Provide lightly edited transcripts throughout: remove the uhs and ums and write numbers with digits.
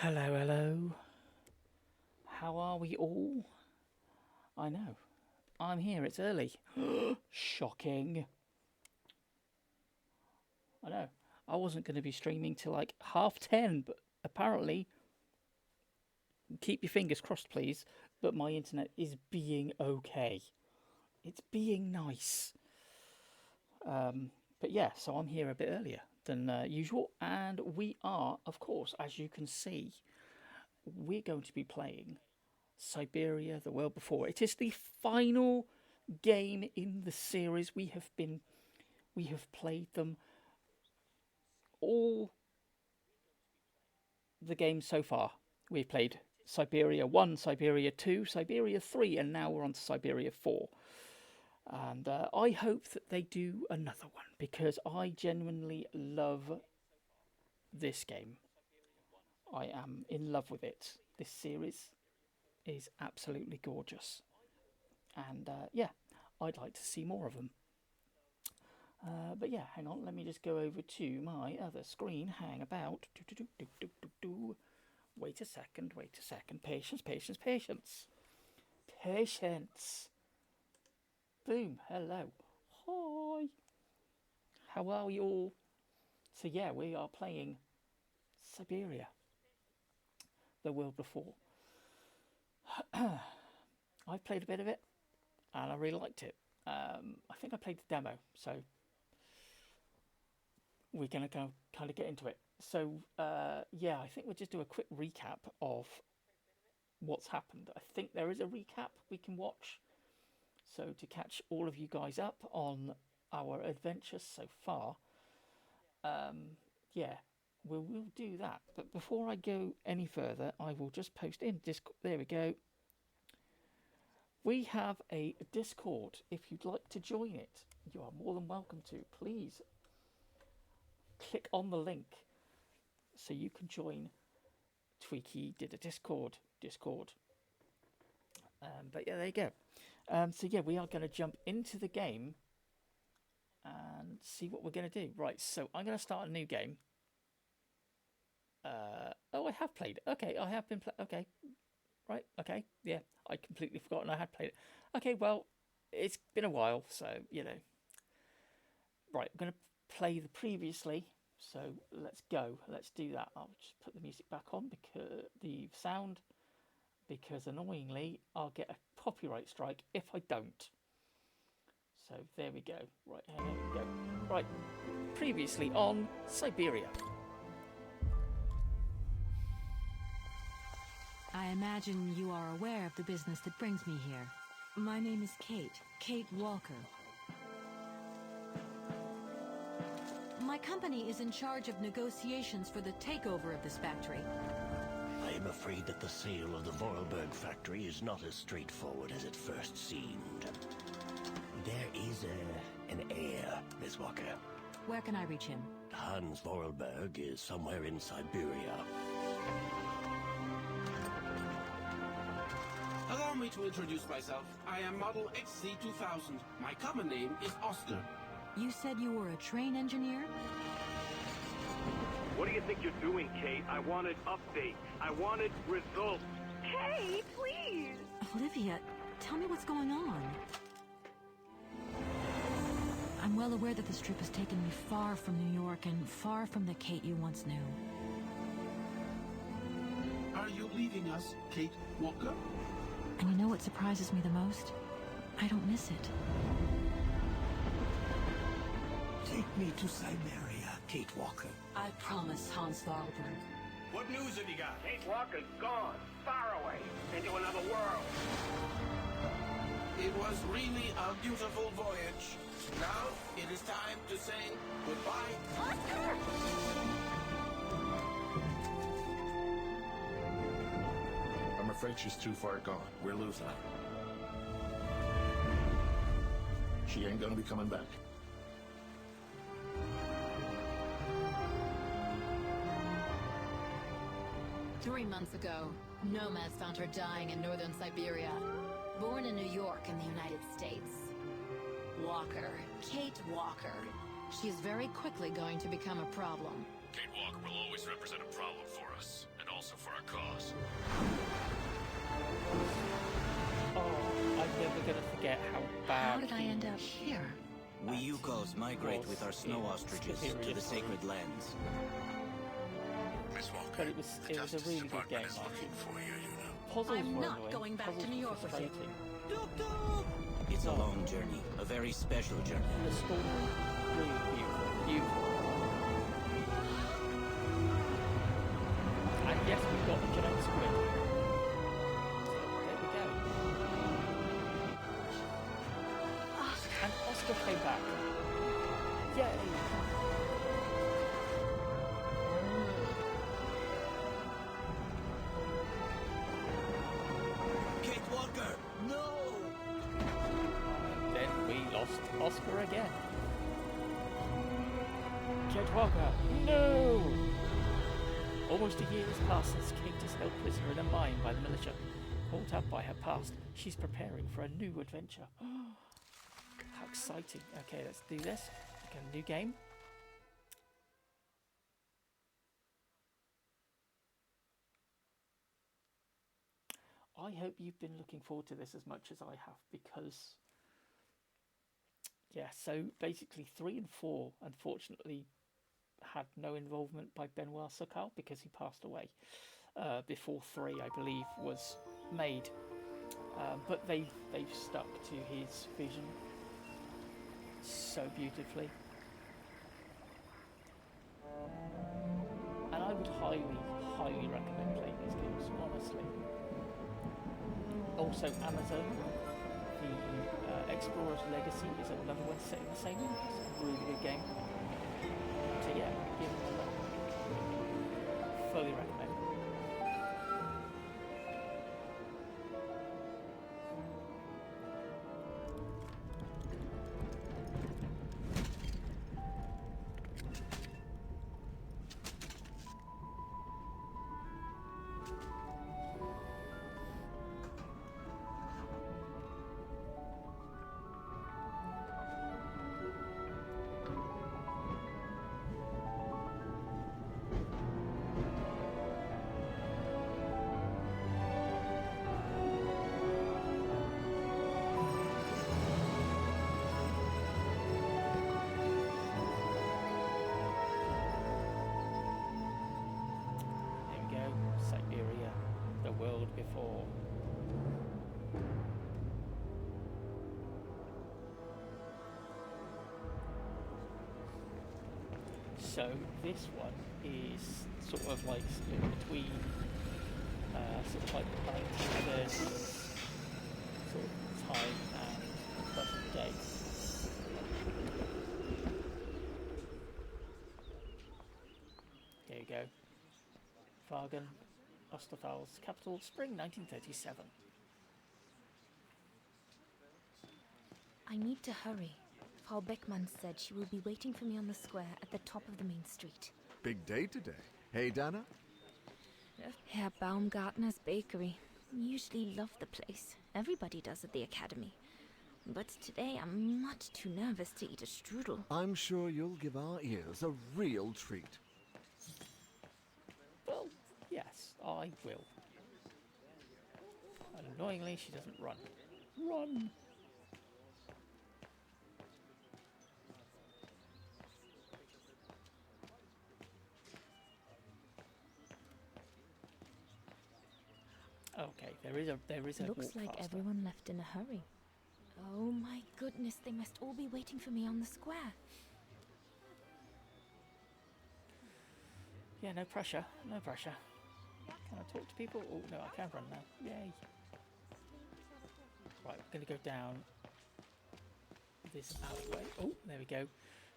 Hello, hello. How are we all? I know. I'm here. It's early. Shocking. I know. I wasn't going to be streaming till like 10:30, but apparently, keep your fingers crossed, please. But my internet is being okay. It's being nice. But yeah, so I'm here a bit earlier than usual, and we are, of course, as you can see, we're going to be playing Syberia: The World Before. It is the final game in the series. We have played them all the games so far. We've played Syberia 1, Syberia 2, Syberia 3, and now we're on to Syberia 4. And I hope that they do another one because I genuinely love this game. I am in love with it. This series is absolutely gorgeous. And yeah, I'd like to see more of them. But yeah, hang on, let me just go over to my other screen. Hang about. Wait a second, wait a second. Patience, patience, patience. Patience. Boom, hello. Hi. How are you all? So yeah, we are playing Syberia: The World Before. I've played a bit of it, and I really liked it. I think I played the demo, so we're going to kind of get into it. So, yeah, I think we'll just do a quick recap of what's happened. I think there is a recap we can watch. So, to catch all of you guys up on our adventures so far, yeah, we'll do that. But before I go any further, I will just post in Discord. There we go. We have a Discord. If you'd like to join it, you are more than welcome to. Please click on the link so you can join. Twiki did a Discord. But yeah, there you go. So yeah, we are going to jump into the game and see what we're going to do. Right, so I'm going to start a new game. Oh, I have played. Okay, I have been okay. Right, okay. Yeah, I completely forgotten I had played it. Okay, well, it's been a while, so, you know. Right, I'm going to play the previously. So let's go. Let's do that. I'll just put the music back on because the sound, because annoyingly I'll get a copyright strike if I don't. So there we go. Right, here we go. Right, previously on Syberia. I imagine you are aware of the business that brings me here. My name is Kate Walker. My company is in charge of negotiations for the takeover of this factory. I am afraid that the sale of the Vorarlberg factory is not as straightforward as it first seemed. There is an heir, Miss Walker. Where can I reach him? Hans Vorarlberg is somewhere in Syberia. Allow me to introduce myself. I am Model XC2000. My common name is Oscar. You said you were a train engineer? What do you think you're doing, Kate? I wanted updates. I wanted results. Hey, please! Olivia, tell me what's going on. I'm well aware that this trip has taken me far from New York and far from the Kate you once knew. Are you leaving us, Kate Walker? And you know what surprises me the most? I don't miss it. Take me to Syberia, Kate Walker. I promise, Hans Vorarlberg. What news have you got? Kate Walker's gone, far away, into another world. It was really a beautiful voyage. Now it is time to say goodbye. Oscar! I'm afraid she's too far gone. We're losing her. She ain't gonna be coming back. Three months ago, nomads found her dying in northern Syberia. Born in New York in the United States. Walker. Kate Walker. She's very quickly going to become a problem. Kate Walker will always represent a problem for us, and all also for a cause. Oh, I'm never gonna forget how bad. How did I end up here? We Yukos migrate with our snow ostriches to the sacred lands. Miss Walker, But it was the a Justice really good Department game, is Martin. looking for you, you know. Puzzles I'm were not annoying. going back to Puzzles New were York with you. frustrating. It's a long journey, a very special journey. The story, really beautiful, beautiful. And yes, we got the giant squid. So there we go. And Oscar came back. Yay! Kate Walker, no! And then we lost Oscar again. Kate Walker, no! Almost a year has passed since Kate is held prisoner in a mine by the militia. Caught up by her past, she's preparing for a new adventure. How exciting. Okay, let's do this. Okay, a new game. I hope you've been looking forward to this as much as I have, because yeah, so basically 3 and 4 unfortunately had no involvement by Benoit Sokal because he passed away before 3, I believe, was made. But they've stuck to his vision so beautifully, and I would highly recommend playing these games, honestly. Also, Amazon, the Explorer's Legacy is another one set in the same universe. It's a really good game. So yeah, give it a look. Fully recommend. Syberia, the world before. So this one is sort of like split between sort of like 1930s sort of time and present day. There you go. Vargan, Osterthal's capital, spring 1937. I need to hurry. Frau Beckmann said she will be waiting for me on the square at the top of the main street. Big day today. Hey, Dana? Herr Baumgartner's bakery. Usually love the place. Everybody does at the academy. But today I'm much too nervous to eat a strudel. I'm sure you'll give our ears a real treat. Well, yes, I will. And annoyingly, she doesn't run. Run! Okay, there is a Looks walk like faster. everyone left in a hurry. Oh my goodness, they must all be waiting for me on the square. Yeah, no pressure, no pressure. Can I talk to people? Oh no, I can run now. Yay! Right, we're going to go down this alleyway. Oh, there we go.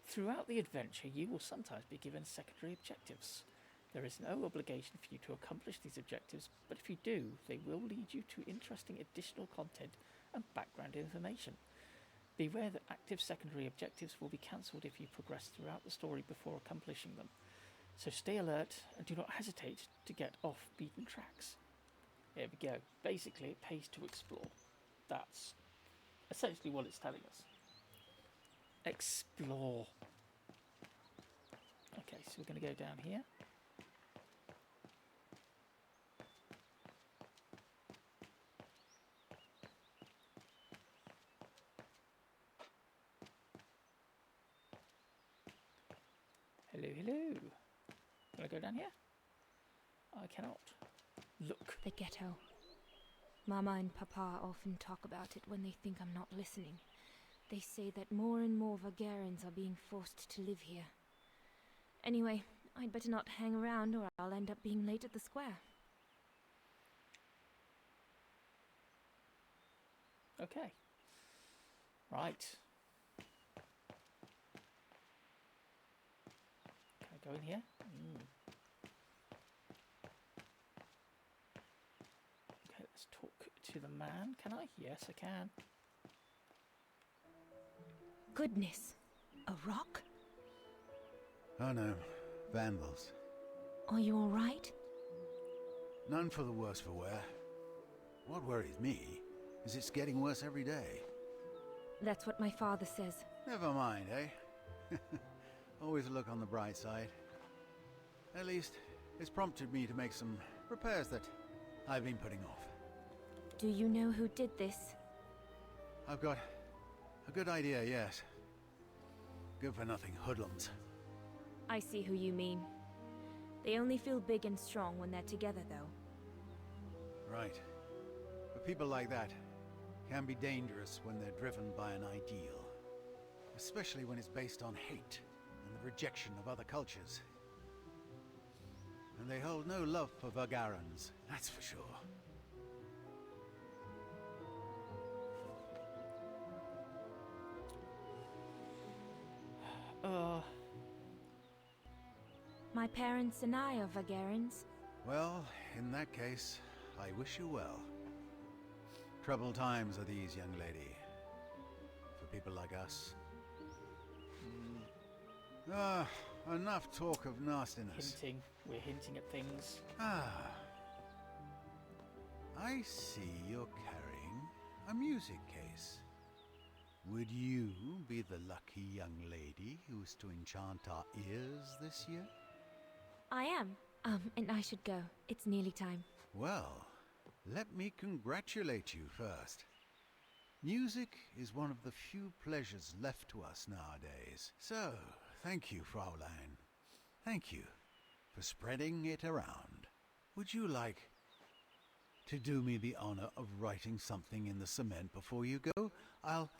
Throughout the adventure, you will sometimes be given secondary objectives. There is no obligation for you to accomplish these objectives, but if you do, they will lead you to interesting additional content and background information. Beware that active secondary objectives will be cancelled if you progress throughout the story before accomplishing them. So stay alert and do not hesitate to get off beaten tracks. There we go. Basically, it pays to explore. That's essentially what it's telling us. Explore. Okay, so we're going to go down here. Hello, hello. Can I go down here? I cannot. Look. The ghetto. Mama and Papa often talk about it when they think I'm not listening. They say that more and more Vagarans are being forced to live here. Anyway, I'd better not hang around or I'll end up being late at the square. Okay. Right. Can I go in here? Okay, let's talk to the man. Can I? Yes, I can. Goodness. A rock? Oh no. Vandals. Are you alright? None for the worse for wear. What worries me is it's getting worse every day. That's what my father says. Never mind, eh? Always look on the bright side. At least, it's prompted me to make some repairs that I've been putting off. Do you know who did this? I've got a good idea, yes. Good-for-nothing hoodlums. I see who you mean. They only feel big and strong when they're together, though. Right. But people like that can be dangerous when they're driven by an ideal. Especially when it's based on hate and the rejection of other cultures. And they hold no love for Vagarans, that's for sure. My parents and I are Vagarans. Well, in that case, I wish you well. Troubled times are these, young lady. For people like us. Enough talk of nastiness. Hinting. We're hinting at things. I see you're carrying a music case. Would you be the lucky young lady who's to enchant our ears this year? I am. And I should go. It's nearly time. Well, let me congratulate you first. Music is one of the few pleasures left to us nowadays. So, thank you, Fraulein. Thank you for spreading it around. Would you like to do me the honor of writing something in the cement before you go? I'll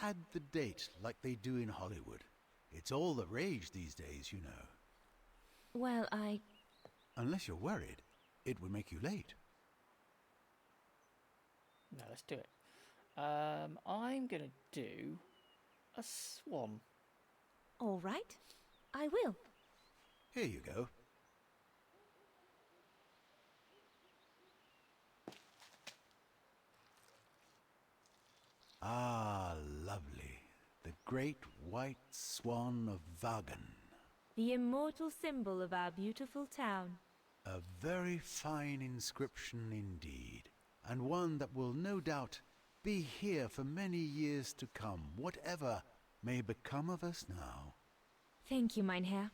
add the date like they do in Hollywood. It's all the rage these days, you know. Well, Unless you're worried, it would make you late. No, let's do it. I'm going to do a swan. All right. I will. Here you go. Ah, lovely. The great white swan of Vagan. The immortal symbol of our beautiful town. A very fine inscription indeed, and one that will no doubt be here for many years to come, whatever may become of us now. Thank you, mein Herr.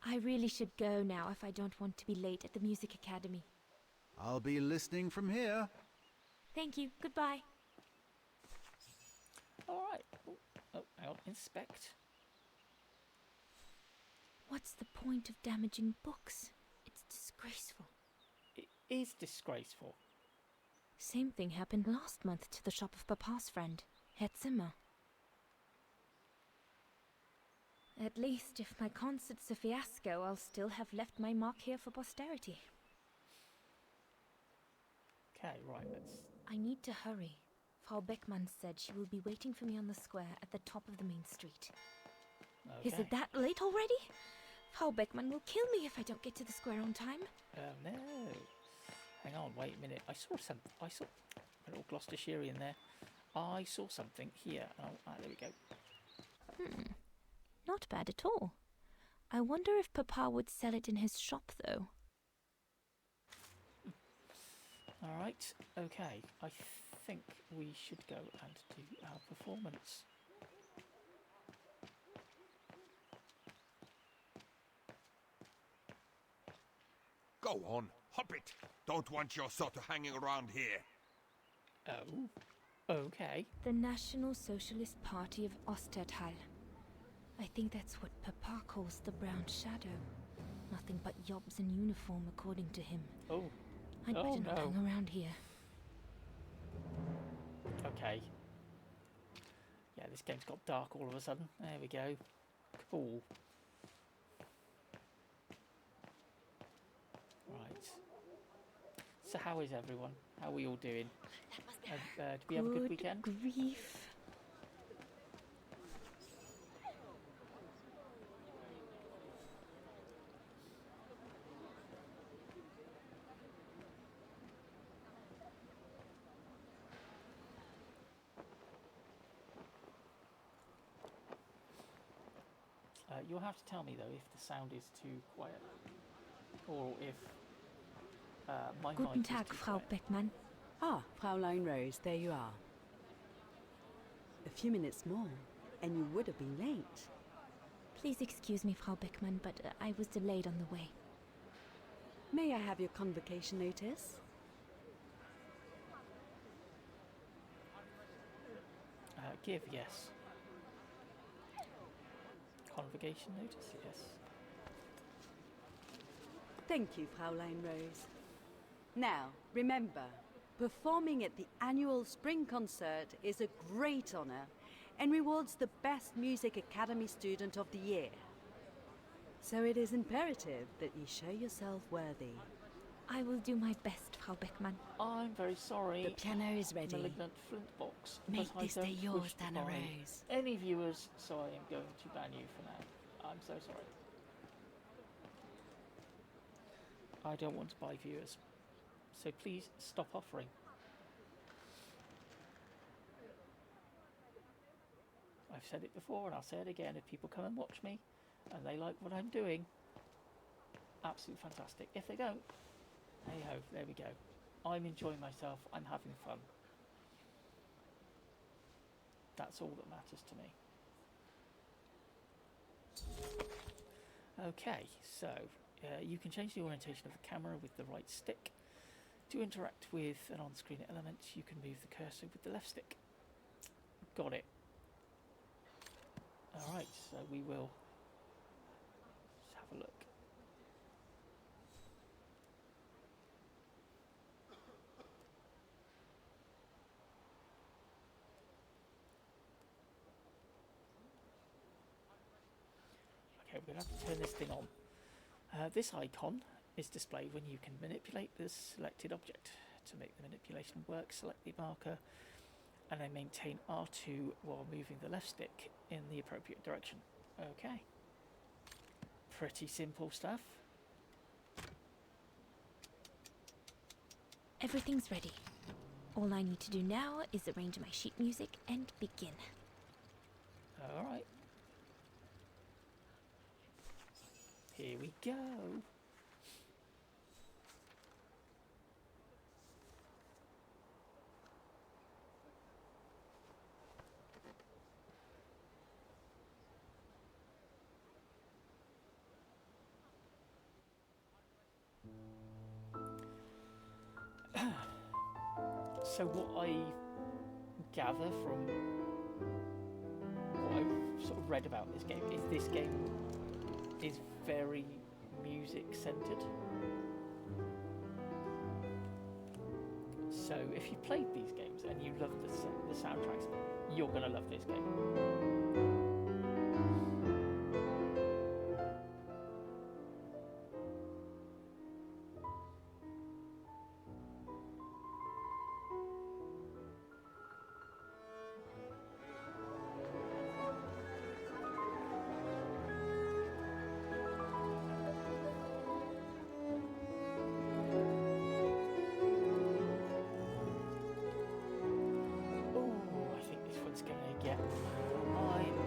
I really should go now if I don't want to be late at the Music Academy. I'll be listening from here. Thank you. Goodbye. All right. Oh, hang on. Inspect. What's the point of damaging books? It's disgraceful. It is disgraceful. Same thing happened last month to the shop of Papa's friend, Herr Zimmer. At least, if my concert's a fiasco, I'll still have left my mark here for posterity. Okay, right, let's... I need to hurry. Frau Beckmann said she will be waiting for me on the square at the top of the main street. Okay. Is it that late already? Frau Beckmann will kill me if I don't get to the square on time. No. Hang on, wait a minute. I saw a little Gloucestershirean there. I saw something here. Oh, there we go. Not bad at all. I wonder if Papa would sell it in his shop, though. All right, okay. I think we should go and do our performance. Go on, hop it. Don't want your sort of hanging around here. Oh, okay. The National Socialist Party of Ostertal. I think that's what Papa calls the brown shadow. Nothing but yobs in uniform, according to him. Oh. I'd better not no. hang around here. Okay. Yeah, this game's got dark all of a sudden. There we go. Cool. Right. So how is everyone? How are we all doing? Did we have a good weekend? Grief. You'll have to tell me though if the sound is too quiet, or if my Guten mic Tag, is too Frau quiet. Beckmann. Ah, Fraulein Rose, there you are. A few minutes more, and you would have been late. Please excuse me, Frau Beckmann, but I was delayed on the way. May I have your convocation notice? Give, yes. Convocation notice, yes. Thank you, Fraulein Rose. Now, remember, performing at the annual spring concert is a great honor and rewards the best Music Academy student of the year. So it is imperative that you show yourself worthy. I will do my best, Frau Beckmann. I'm very sorry. The piano is ready. Malignant flint box. Make but this I day don't yours, wish to Dana buy Rose. any viewers, so I am going to ban you for now. I'm so sorry. I don't want to buy viewers. So please stop offering. I've said it before and I'll say it again. If people come and watch me and they like what I'm doing, absolutely fantastic. If they don't, hey ho, there we go. I'm enjoying myself, I'm having fun. That's all that matters to me. Okay, so you can change the orientation of the camera with the right stick. To interact with an on-screen element, you can move the cursor with the left stick. Got it. Alright, so we will just have a look. Okay, we're going to have to turn this thing on. This icon is displayed when you can manipulate the selected object. To make the manipulation work, select the marker and then maintain R2 while moving the left stick in the appropriate direction. Okay. Pretty simple stuff. Everything's ready. All I need to do now is arrange my sheet music and begin. Alright. Here we go. So what I gather from what I've sort of read about this game is very music centered. So if you played these games and you love the soundtracks, you're gonna love this game. Oh, I think this one's gonna get. I'm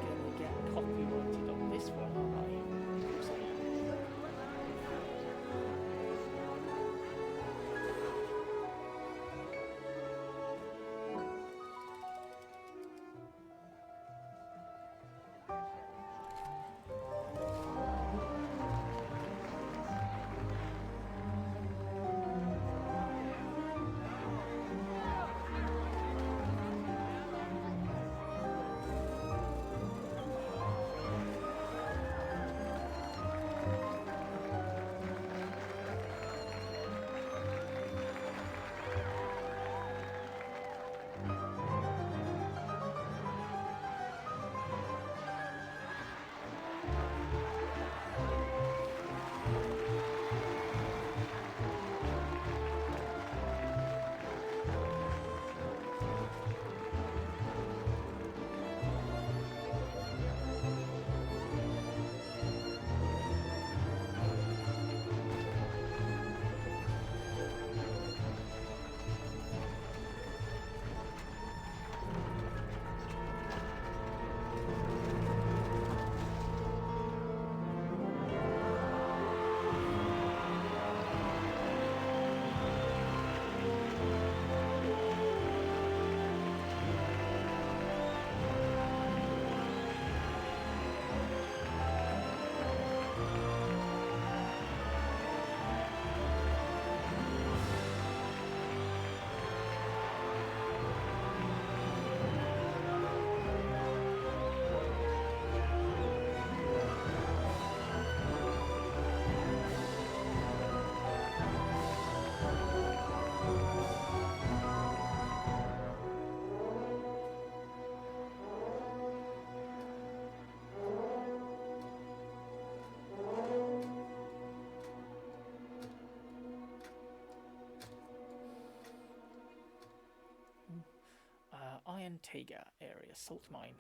Tega area, salt mine.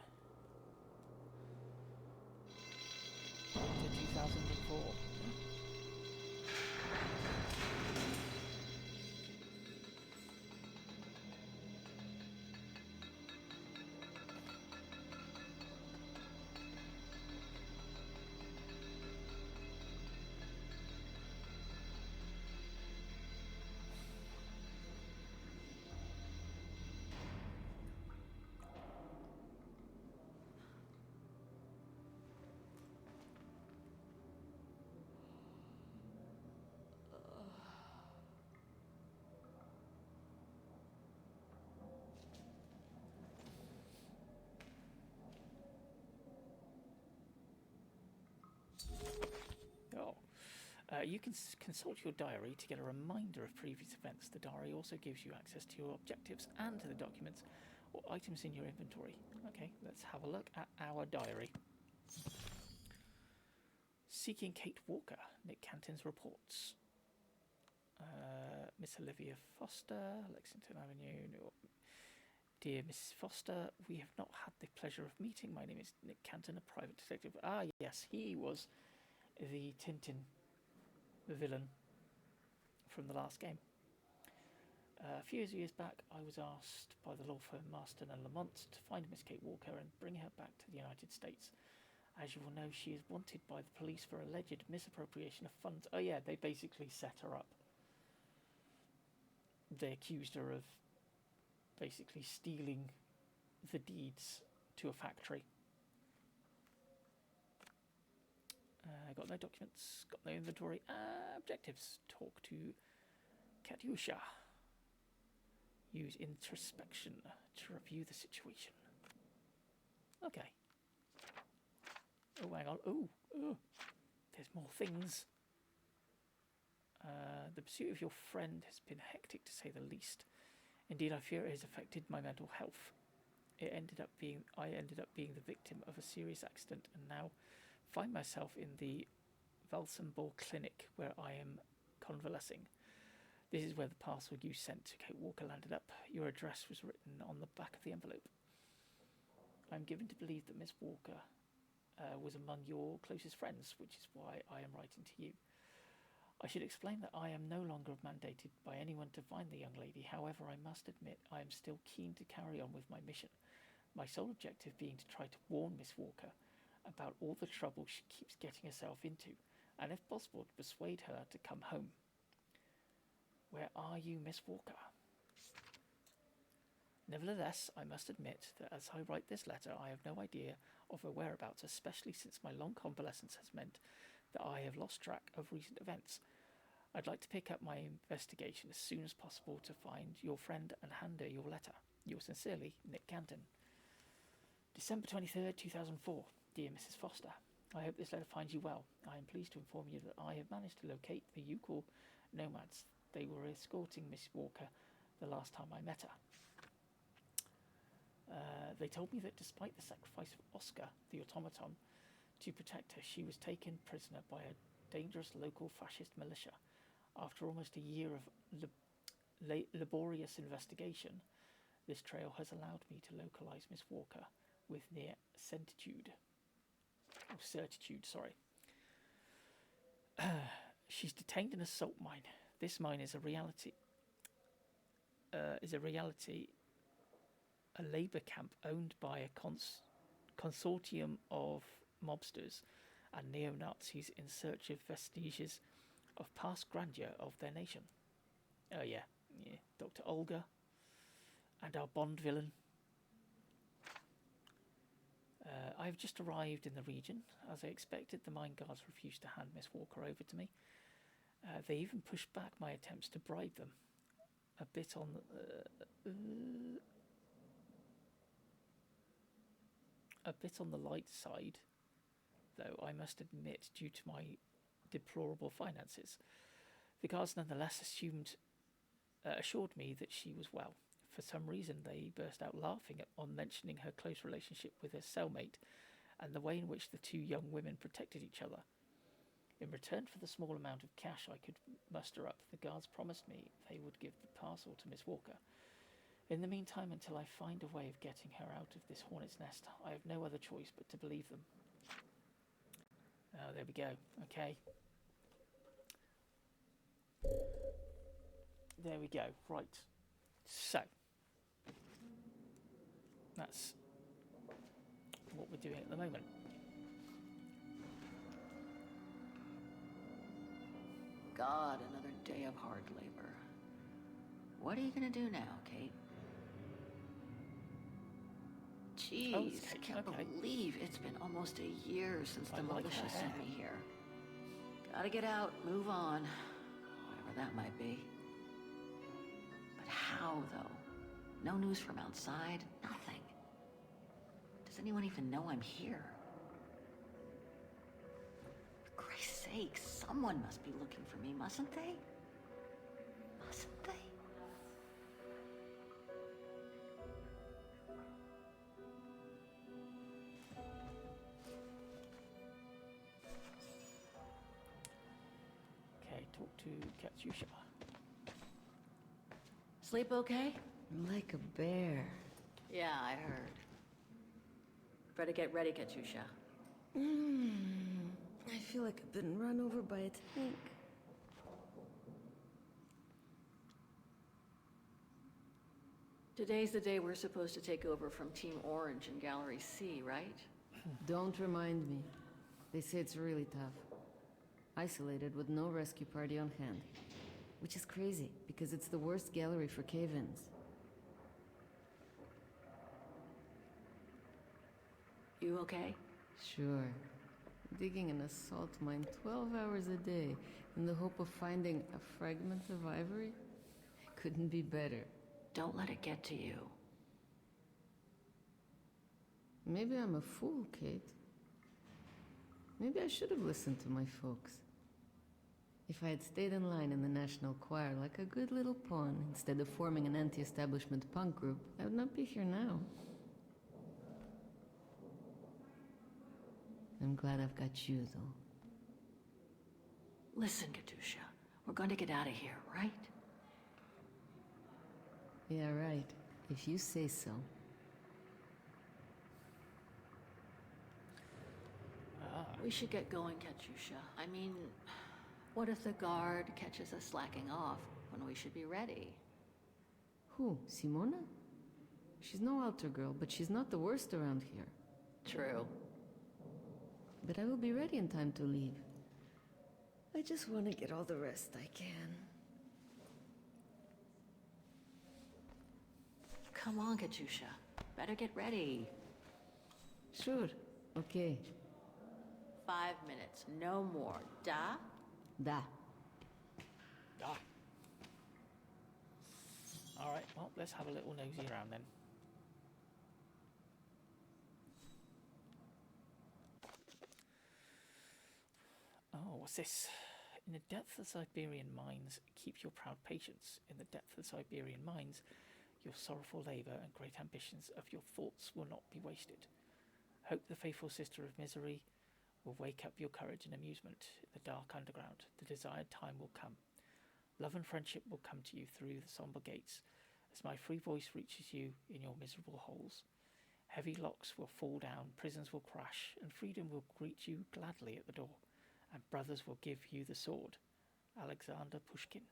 Winter 2004. You can consult your diary to get a reminder of previous events. The diary also gives you access to your objectives and to the documents or items in your inventory. Okay, let's have a look at our diary. Seeking Kate Walker, Nick Canton's reports. Miss Olivia Foster, Lexington Avenue, New York. Dear Mrs. Foster, we have not had the pleasure of meeting. My name is Nick Canton, a private detective. Ah, yes, he was the Tintin villain from the last game. A few years back, I was asked by the law firm Marston and Lamont to find Miss Kate Walker and bring her back to the United States. As you will know, she is wanted by the police for alleged misappropriation of funds. Oh yeah, they basically set her up. They accused her of basically stealing the deeds to a factory. Got no documents, got no inventory. Objectives. Talk to Katyusha. Use introspection to review the situation. Okay. Oh, hang on. Oh, there's more things. The pursuit of your friend has been hectic, to say the least. Indeed, I fear it has affected my mental health. I ended up being the victim of a serious accident, and now find myself in the Valsenborg clinic where I am convalescing. This is where the parcel you sent to Kate Walker landed up. Your address was written on the back of the envelope. I am given to believe that Miss Walker was among your closest friends, which is why I am writing to you. I should explain that I am no longer mandated by anyone to find the young lady. However, I must admit I am still keen to carry on with my mission, my sole objective being to try to warn Miss Walker about all the trouble she keeps getting herself into, and if possible to persuade her to come home. Where are you, Miss Walker? Nevertheless, I must admit that as I write this letter, I have no idea of her whereabouts, especially since my long convalescence has meant that I have lost track of recent events. I'd like to pick up my investigation as soon as possible to find your friend and hand her your letter. Yours sincerely, Nick Canton. December 23rd, 2004. Dear Mrs. Foster, I hope this letter finds you well. I am pleased to inform you that I have managed to locate the Yukon nomads. They were escorting Miss Walker the last time I met her. They told me that despite the sacrifice of Oscar, the automaton, to protect her, she was taken prisoner by a dangerous local fascist militia. After almost a year of laborious investigation, this trail has allowed me to localize Miss Walker with near certitude. She's detained in a salt mine. This mine is a reality. A labour camp owned by a consortium of mobsters and neo-Nazis in search of vestiges of past grandeur of their nation. Oh yeah, Dr. Olga and our Bond villain. I have just arrived in the region. As I expected, the mine guards refused to hand Miss Walker over to me. They even pushed back my attempts to bribe them. A bit on the light side, though, I must admit, due to my deplorable finances. The guards nonetheless assured me that she was well. For some reason, they burst out laughing on mentioning her close relationship with her cellmate and the way in which the two young women protected each other. In return for the small amount of cash I could muster up, the guards promised me they would give the parcel to Miss Walker. In the meantime, until I find a way of getting her out of this hornet's nest, I have no other choice but to believe them. Oh, there we go. Okay. There we go. Right. So, that's what we're doing at the moment. God, another day of hard labor. What are you gonna do now, Kate? Jeez, Kate. Can't believe it's been almost a year since the militia sent me here. Gotta get out, move on, whatever that might be. But how, though? No news from outside, nothing. Does anyone even know I'm here? For Christ's sake, someone must be looking for me, mustn't they? Mustn't they? Okay, talk to Katyusha. Sleep okay? Like a bear. Yeah, I heard. Better get ready, Katyusha. I feel like I've been run over by a tank. Today's the day we're supposed to take over from Team Orange in Gallery C, right? Don't remind me. They say it's really tough. Isolated with no rescue party on hand. Which is crazy, because it's the worst gallery for cave-ins. You okay? Sure. Digging an assault mine 12 hours a day in the hope of finding a fragment of ivory? Couldn't be better. Don't let it get to you. Maybe I'm a fool, Kate. Maybe I should have listened to my folks. If I had stayed in line in the National Choir like a good little pawn, instead of forming an anti-establishment punk group, I would not be here now. I'm glad I've got you, though. Listen, Katyusha, we're going to get out of here, right? Yeah, right. If you say so. We should get going, Katyusha. I mean, what if the guard catches us slacking off when we should be ready? Who? Simona? She's no altar girl, but she's not the worst around here. True. But I will be ready in time to leave. I just want to get all the rest I can. Come on, Katyusha. Better get ready. Sure. Okay. 5 minutes, no more. Da? Da. Da. Alright, well, let's have a little nosy around then. Oh, what's this? In the depth of the Siberian mines, keep your proud patience. In the depth of the Siberian mines, your sorrowful labour and great ambitions of your thoughts will not be wasted. Hope the faithful sister of misery will wake up your courage and amusement in the dark underground. The desired time will come. Love and friendship will come to you through the sombre gates, as my free voice reaches you in your miserable holes. Heavy locks will fall down, prisons will crash, and freedom will greet you gladly at the door, and brothers will give you the sword. Alexander Pushkin.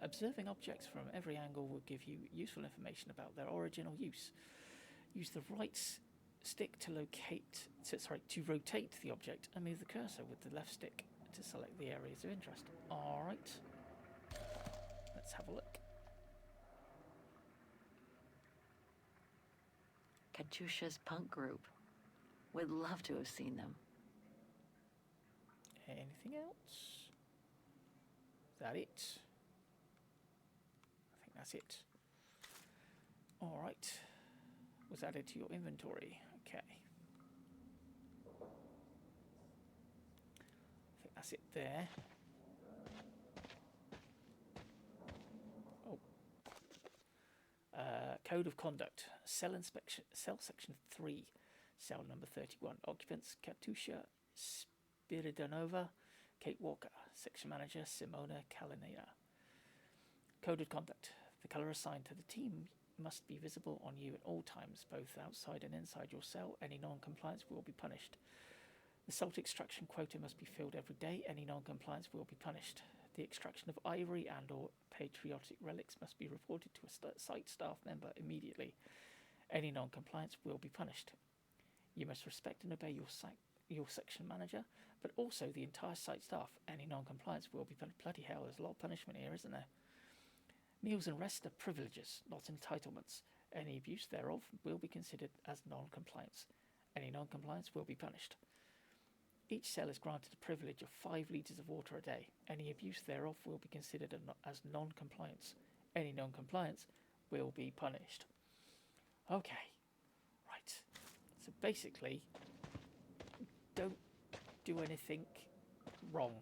Observing objects from every angle will give you useful information about their origin or use. Use the right stick to rotate the object and move the cursor with the left stick to select the areas of interest. Alright. Let's have a look. Katyusha's punk group. Would love to have seen them. Anything else? Is that it? I think that's it. Alright. Was added to your inventory. Okay. I think that's it there. Oh. Code of conduct. Cell inspection. Cell section 3. Cell number 31. Occupants Katusha Spiridanova, Kate Walker. Section manager Simona Kalinina. Coded conduct. The colour assigned to the team must be visible on you at all times, both outside and inside your cell. Any non-compliance will be punished. The salt extraction quota must be filled every day. Any non-compliance will be punished. The extraction of ivory and or patriotic relics must be reported to a site staff member immediately. Any non-compliance will be punished. You must respect and obey your section manager, but also the entire site staff. Any non-compliance will be punished. Bloody hell, there's a lot of punishment here, isn't there? Meals and rest are privileges, not entitlements. Any abuse thereof will be considered as non-compliance. Any non-compliance will be punished. Each cell is granted a privilege of 5 litres of water a day. Any abuse thereof will be considered as non-compliance. Any non-compliance will be punished. Okay, right. So basically, don't do anything wrong.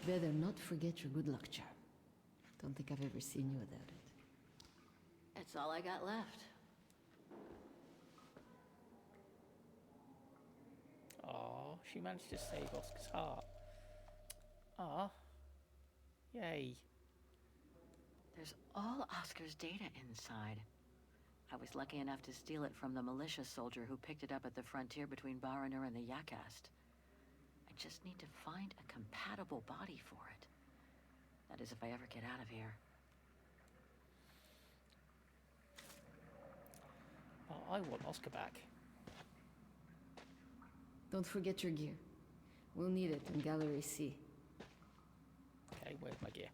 Better not forget your good luck charm. Don't think I've ever seen you without it. It's all I got left. Aw, she managed to save Oscar's heart. Ah, yay. There's all Oscar's data inside. I was lucky enough to steal it from the militia soldier who picked it up at the frontier between Baranur and the Yakast. I just need to find a compatible body for it. That is, if I ever get out of here. Well, I want Oscar back. Don't forget your gear. We'll need it in Gallery C. Okay, where's my gear?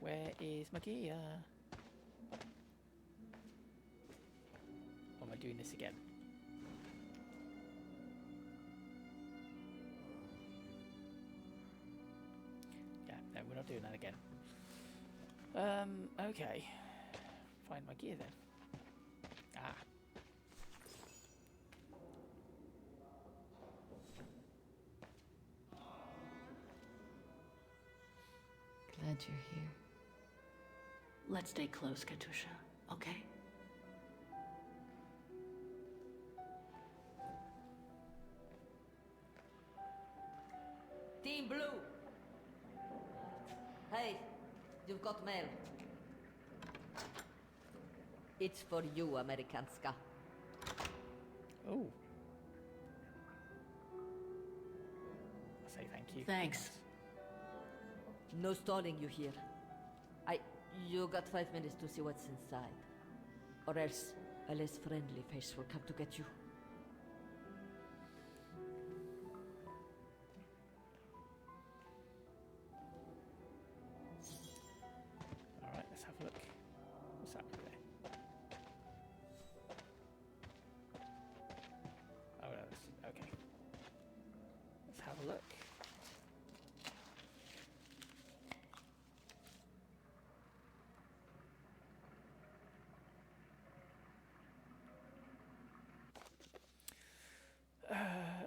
Where is my gear? Or am I doing this again? Yeah, no, we're not doing that again. Okay. Find my gear then. Ah. Glad you're here. Let's stay close, Katusha, okay? Team Blue! Hey, you've got mail. It's for you, Amerikanska. Oh. I say thank you. Thanks. No stalling you here. You got 5 minutes to see what's inside. Or else a less friendly face will come to get you. Alright, let's have a look. What's that over there? Oh, no, that's, okay. Let's have a look.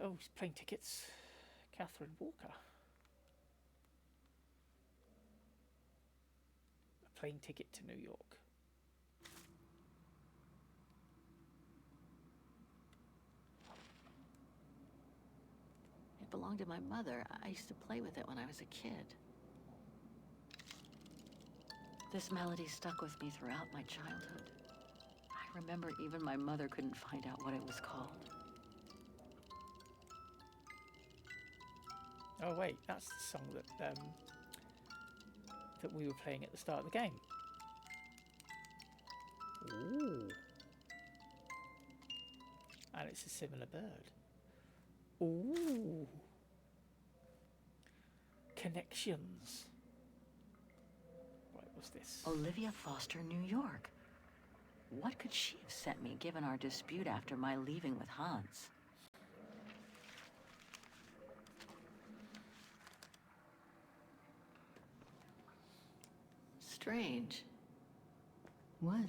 Oh, he's plane tickets. Catherine Walker. A plane ticket to New York. It belonged to my mother. I used to play with it when I was a kid. This melody stuck with me throughout my childhood. I remember even my mother couldn't find out what it was called. Oh wait, that's the song that we were playing at the start of the game. Ooh. And it's a similar bird. Ooh. Connections. Right, was this? Olivia Foster, New York. What could she have sent me given our dispute after my leaving with Hans? Strange. What?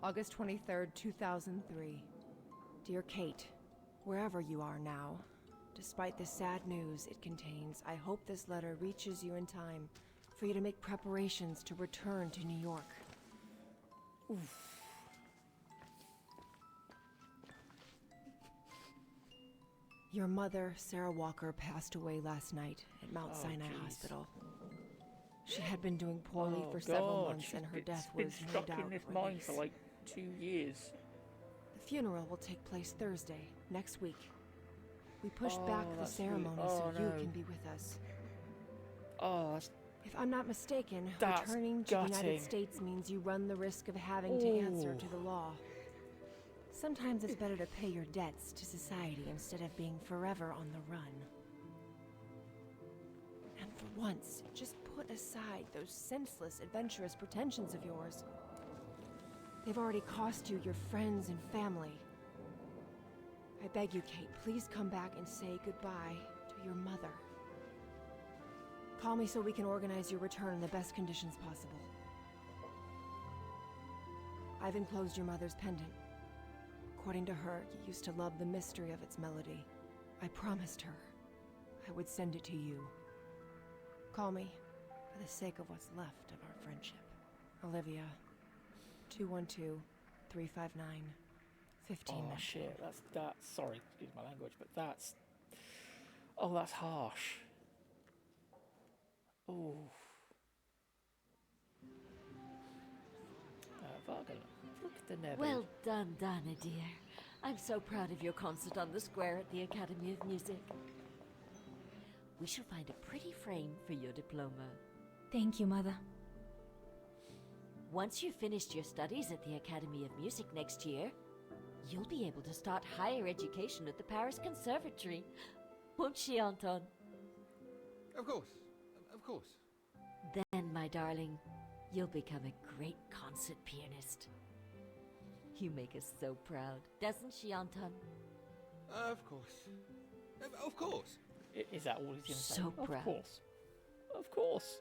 August 23rd, 2003. Dear Kate, wherever you are now, despite the sad news it contains, I hope this letter reaches you in time for you to make preparations to return to New York. Oof. Your mother, Sarah Walker, passed away last night at Mount Oh, Sinai jeez. Hospital. She had been doing poorly Oh, for several God, months, she's and her been- death been was no stuck doubt in this mine release. for like 2 years. The funeral will take place Thursday, next week. We pushed back Oh, the that's sweet. ceremony Oh, so you no. can be with us. Oh, that's If I'm not mistaken, That's returning to the United gutting. States means you run the risk of having to answer to the law. Sometimes it's better to pay your debts to society instead of being forever on the run. And for once, just put aside those senseless, adventurous pretensions of yours. They've already cost you your friends and family. I beg you, Kate, please come back and say goodbye to your mother. Call me so we can organize your return in the best conditions possible. I've enclosed your mother's pendant. According to her, you used to love the mystery of its melody. I promised her I would send it to you. Call me for the sake of what's left of our friendship. Olivia, 212-359-15. Oh shit, that's sorry, excuse my language, but that's that's harsh. Oh. Vargan, look at the neb. Well done, Dana, dear. I'm so proud of your concert on the square at the Academy of Music. We shall find a pretty frame for your diploma. Thank you, Mother. Once you've finished your studies at the Academy of Music next year, you'll be able to start higher education at the Paris Conservatory. Won't she, Anton? Of course. Of course. Then, my darling, you'll become a great concert pianist. You make us so proud, doesn't she, Anton? Of course. Of course. Is that all he's going to say? So proud. Of course. Of course.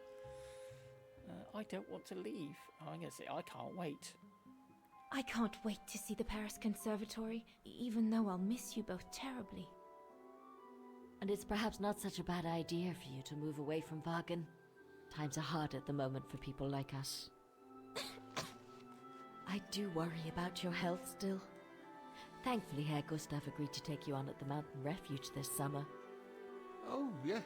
I don't want to leave. I'm going to say I can't wait. I can't wait to see the Paris Conservatory, even though I'll miss you both terribly. And it's perhaps not such a bad idea for you to move away from Wagen. Times are hard at the moment for people like us. I do worry about your health still. Thankfully, Herr Gustav agreed to take you on at the mountain refuge this summer. Oh, yes.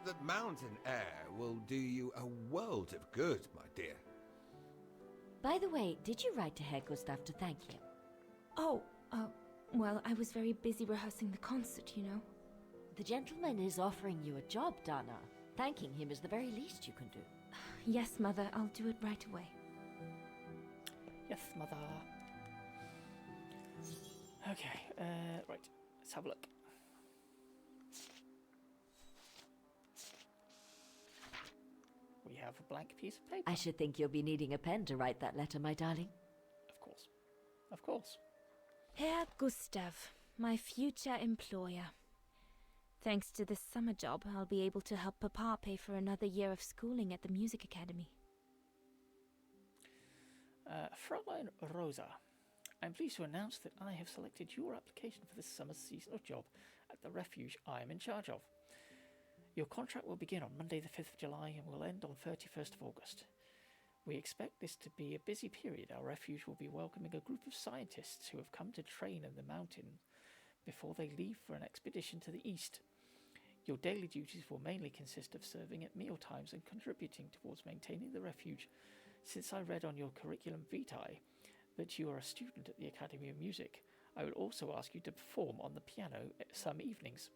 The mountain air will do you a world of good, my dear. By the way, did you write to Herr Gustav to thank him? Oh, well, I was very busy rehearsing the concert, you know. The gentleman is offering you a job, Dana. Thanking him is the very least you can do. Yes, Mother, I'll do it right away. Yes, Mother. Okay, right. Let's have a look. We have a blank piece of paper. I should think you'll be needing a pen to write that letter, my darling. Of course. Of course. Herr Gustav, my future employer. Thanks to this summer job, I'll be able to help Papa pay for another year of schooling at the Music Academy. Fräulein Rosa, I'm pleased to announce that I have selected your application for this summer's seasonal job at the refuge I am in charge of. Your contract will begin on Monday the 5th of July and will end on 31st of August. We expect this to be a busy period. Our refuge will be welcoming a group of scientists who have come to train in the mountain before they leave for an expedition to the east. Your daily duties will mainly consist of serving at meal times and contributing towards maintaining the refuge. Since I read on your curriculum vitae that you are a student at the Academy of Music, I will also ask you to perform on the piano some evenings.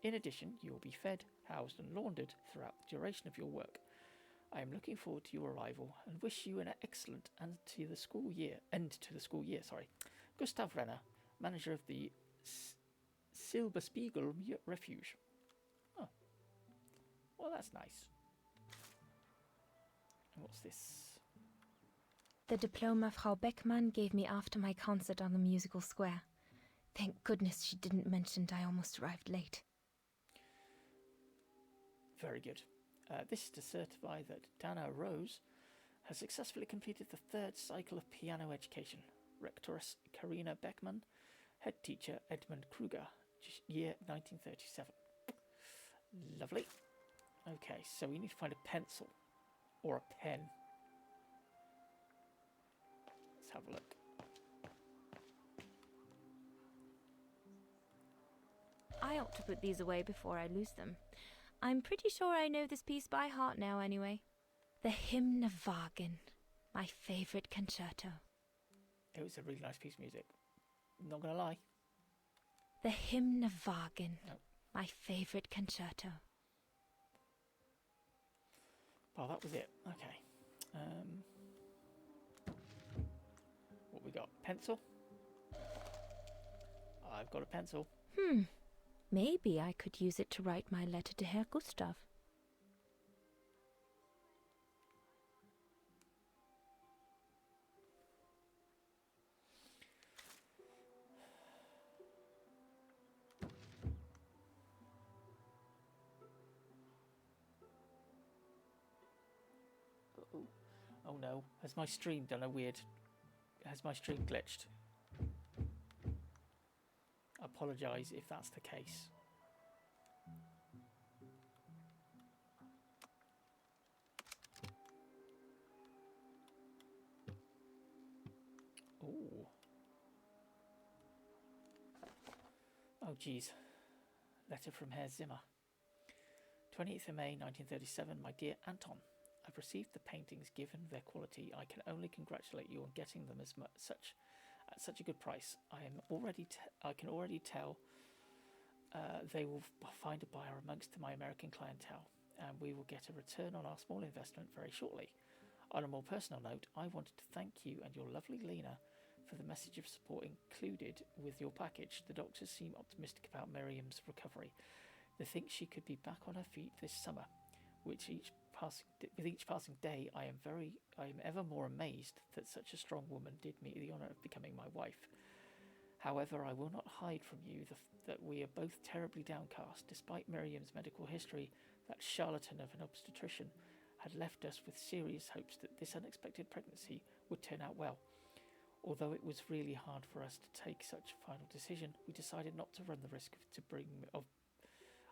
In addition, you will be fed, housed and laundered throughout the duration of your work. I am looking forward to your arrival and wish you an excellent end to the school year. Gustav Renner, manager of the Silberspiegel Refuge. Oh. Well, that's nice. And what's this? The diploma Frau Beckmann gave me after my concert on the musical square. Thank goodness she didn't mention I almost arrived late. Very good. This is to certify that Dana Rose has successfully completed the third cycle of piano education. Rectoress Karina Beckmann, head teacher Edmund Kruger, year 1937. Lovely. Okay, so we need to find a pencil or a pen. Let's have a look. I ought to put these away before I lose them. I'm pretty sure I know this piece by heart now anyway. The Hymnwagen, my favourite concerto. It was a really nice piece of music. Not gonna lie. The Hymnwagen, my favourite concerto. Oh, that was it. Okay. What we got? Pencil? I've got a pencil. Maybe I could use it to write my letter to Herr Gustav. Oh no. Has my stream done a weird... Has my stream glitched? I apologise if that's the case. Ooh. Oh geez. Letter from Herr Zimmer. 20th of May 1937. My dear Anton, I've received the paintings. Given their quality, I can only congratulate you on getting them at such a good price. I can already tell they will find a buyer amongst my American clientele, and we will get a return on our small investment very shortly. On a more personal note, I wanted to thank you and your lovely Lena for the message of support included with your package. The doctors seem optimistic about Miriam's recovery. They think she could be back on her feet this summer. With each passing day, I am ever more amazed that such a strong woman did me the honour of becoming my wife. However, I will not hide from you that we are both terribly downcast. Despite Miriam's medical history, that charlatan of an obstetrician had left us with serious hopes that this unexpected pregnancy would turn out well. Although it was really hard for us to take such a final decision, we decided not to run the risk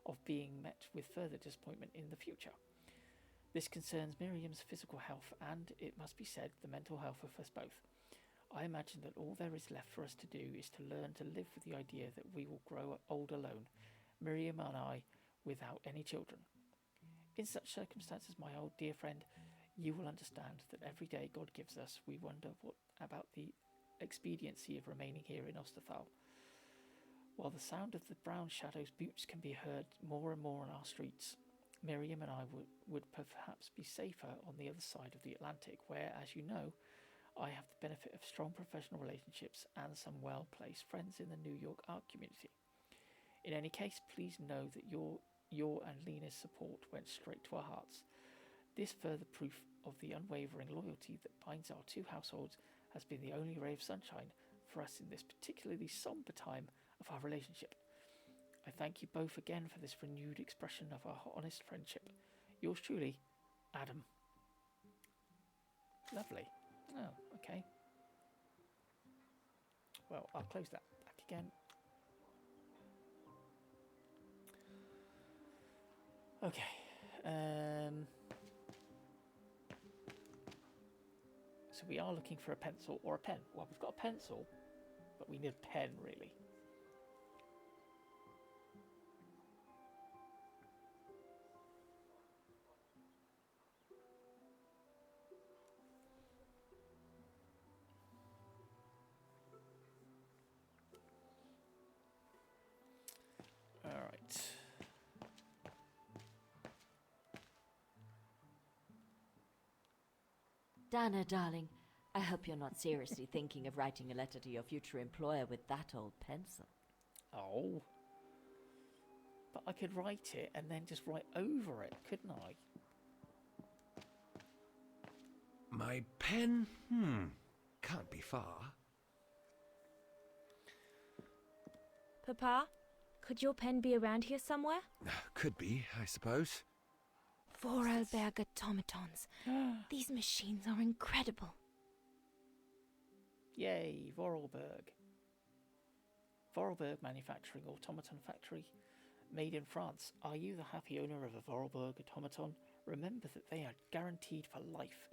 of being met with further disappointment in the future. This concerns Miriam's physical health and, it must be said, the mental health of us both. I imagine that all there is left for us to do is to learn to live with the idea that we will grow old alone, Miriam and I, without any children. In such circumstances, my old dear friend, you will understand that every day God gives us, we wonder about the expediency of remaining here in Osterthal. While the sound of the brown shadow's boots can be heard more and more on our streets, Miriam and I would perhaps be safer on the other side of the Atlantic, where, as you know, I have the benefit of strong professional relationships and some well-placed friends in the New York art community. In any case, please know that your and Lena's support went straight to our hearts. This further proof of the unwavering loyalty that binds our two households has been the only ray of sunshine for us in this particularly sombre time of our relationship. I thank you both again for this renewed expression of our honest friendship. Yours truly, Adam. Lovely. Oh, okay. Well, I'll close that back again. Okay. So we are looking for a pencil or a pen. Well, we've got a pencil, but we need a pen, really. All right. Dana, darling, I hope you're not seriously thinking of writing a letter to your future employer with that old pencil. Oh, But I could write it and then just write over it, couldn't I? My pen? Can't be far. Papa, could your pen be around here somewhere? Could be, I suppose. Vorarlberg automatons. These machines are incredible. Yay, Vorarlberg. Vorarlberg Manufacturing Automaton Factory. Made in France. Are you the happy owner of a Vorarlberg automaton? Remember that they are guaranteed for life.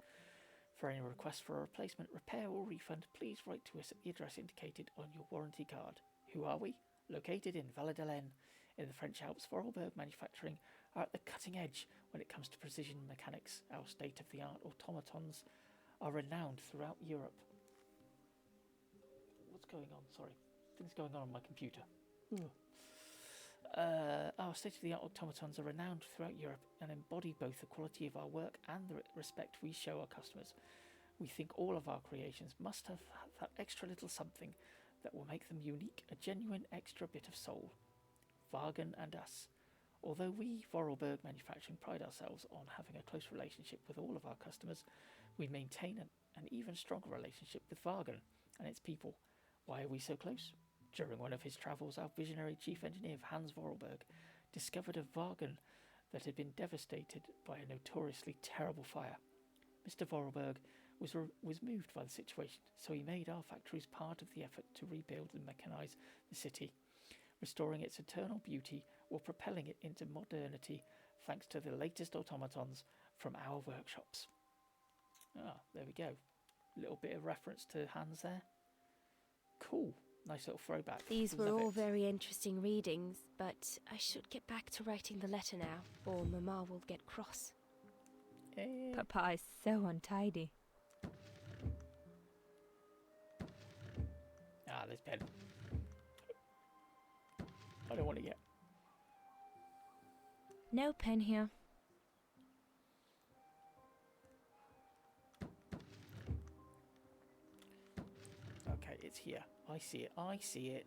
For any request for a replacement, repair or refund, please write to us at the address indicated on your warranty card. Who are we? Located in Val d'Haleine in the French Alps, Vorarlberg Manufacturing are at the cutting edge when it comes to precision mechanics. Our state-of-the-art automatons are renowned throughout Europe. What's going on? Sorry. Things going on my computer. Our state-of-the-art automatons are renowned throughout Europe and embody both the quality of our work and the respect we show our customers. We think all of our creations must have that extra little something that will make them unique, a genuine extra bit of soul. Wagen and us. Although we, Vorarlberg Manufacturing, pride ourselves on having a close relationship with all of our customers, we maintain an even stronger relationship with Wagen and its people. Why are we so close? During one of his travels, our visionary chief engineer, Hans Vorarlberg, discovered a Wagen that had been devastated by a notoriously terrible fire. Mr. Vorarlberg was moved by the situation, so he made our factories part of the effort to rebuild and mechanise the city, restoring its eternal beauty or propelling it into modernity thanks to the latest automatons from our workshops. There we go. A little bit of reference to Hans there. Cool. Nice little throwback. These were all very interesting readings, but I should get back to writing the letter now, or Mama will get cross. Papa is so untidy. This pen. I don't want it yet. No pen here. Okay, it's here. I see it. I see it.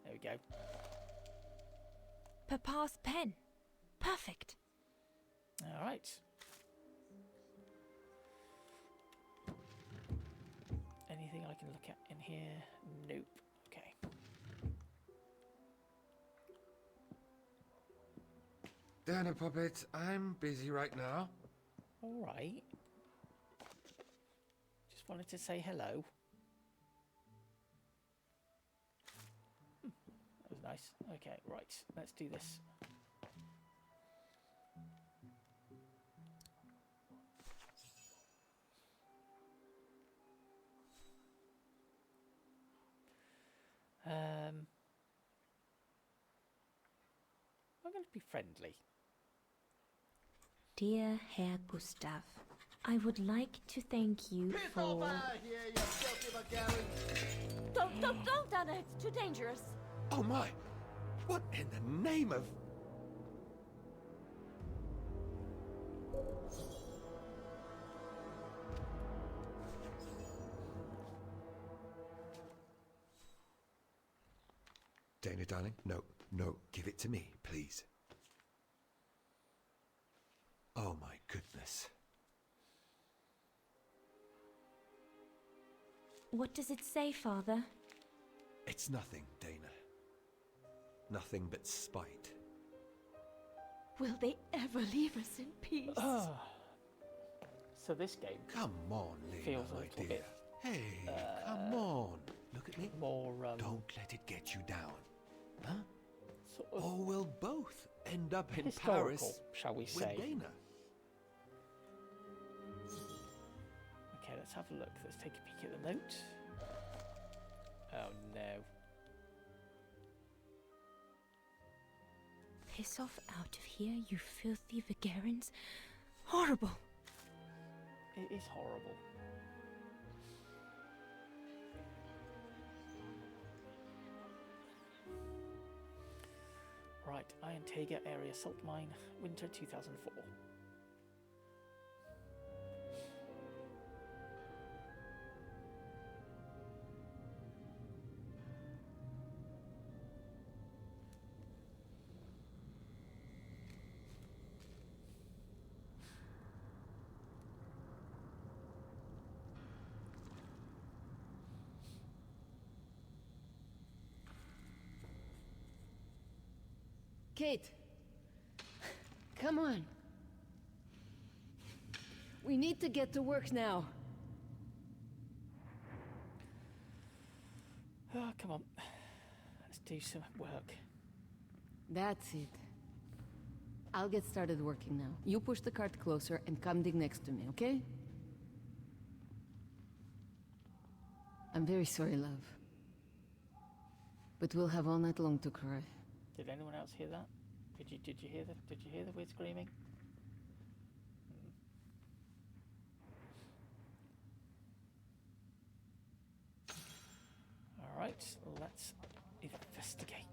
There we go. Papa's pen. Perfect. All right. Anything I can look at in here? Nope. Okay. Dinner puppet, I'm busy right now. All right. Just wanted to say hello. That was nice. Okay, right. Let's do this. I'm going to be friendly. Dear Herr Gustav, I would like to thank you for... Don't, Anna, it's too dangerous. Oh my! What in the name of... Dana, darling, no, give it to me, please. Oh my goodness. What does it say, Father? It's nothing, Dana. Nothing but spite. Will they ever leave us in peace? So this game... Come on, Lena, feels a my little dear. bit... Hey, come on. Look at me. More, Don't let it get you down. Huh? Sort of or we'll both end up in historical, Paris, shall we say. with Dana. Okay, let's have a look. Let's take a peek at the note. Oh no. Piss off out of here, you filthy Vagarans. Horrible. It is horrible. Right, Iron Taiga Area Salt Mine, Winter 2004. Kate! Come on. We need to get to work now. Oh, come on. Let's do some work. That's it. I'll get started working now. You push the cart closer and come dig next to me, okay? I'm very sorry, love. But we'll have all night long to cry. Did anyone else hear that? Did you hear the weird screaming? All right, let's investigate.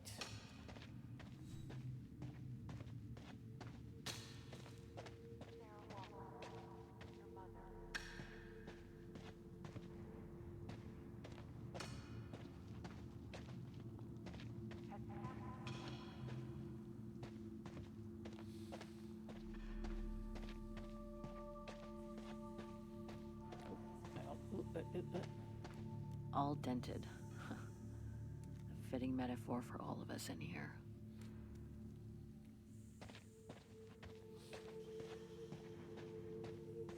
All dented. A fitting metaphor for all of us in here.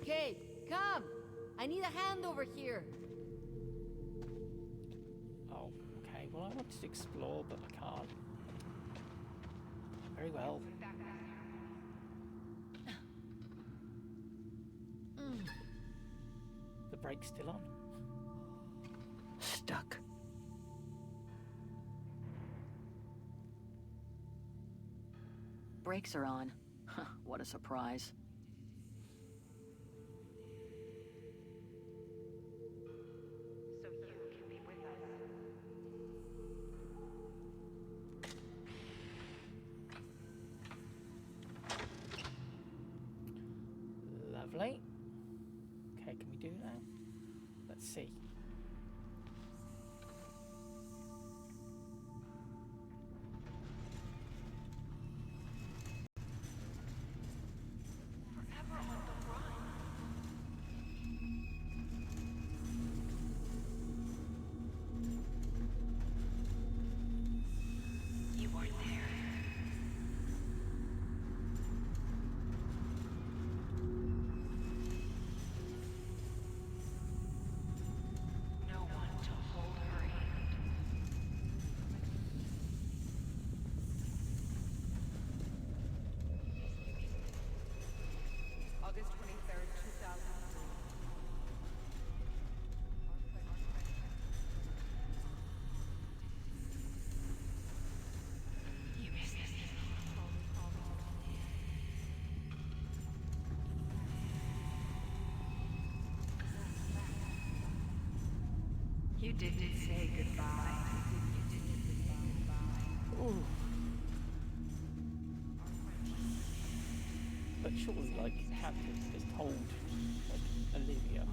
Kate, come! I need a hand over here. Oh, okay. Well, I want to explore, but I can't. Very well. The brake's still on. Stuck. Brakes are on. What a surprise. So you can be with us. Lovely. Okay, can we do that? Let's see. You weren't there. No one to hold her hand. August 23rd, 2000. You missed it. You didn't say goodbye. Ooh. But surely, like, Captain has told, like, Olivia,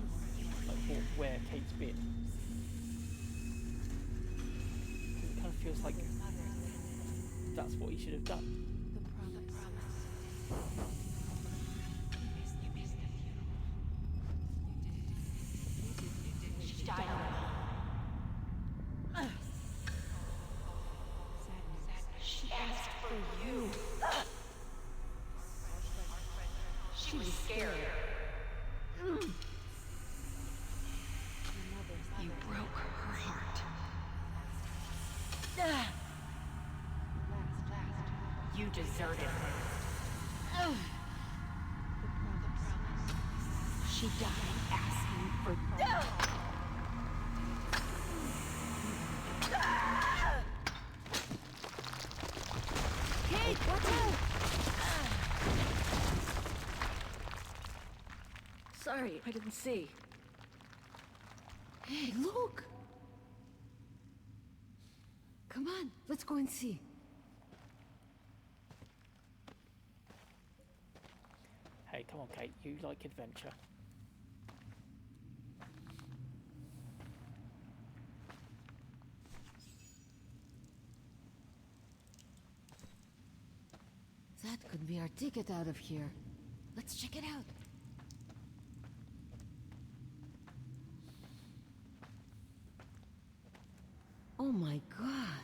like, where Kate's been. It kind of feels like that's what he should have done. She died alone. She asked for you. She was scared. You broke her heart. You deserted her. She died asking for Kate, watch out! Sorry, I didn't see. Hey, look! Come on, let's go and see. Hey, come on, Kate. You like adventure. That could be our ticket out of here. Let's check it out. Oh my god.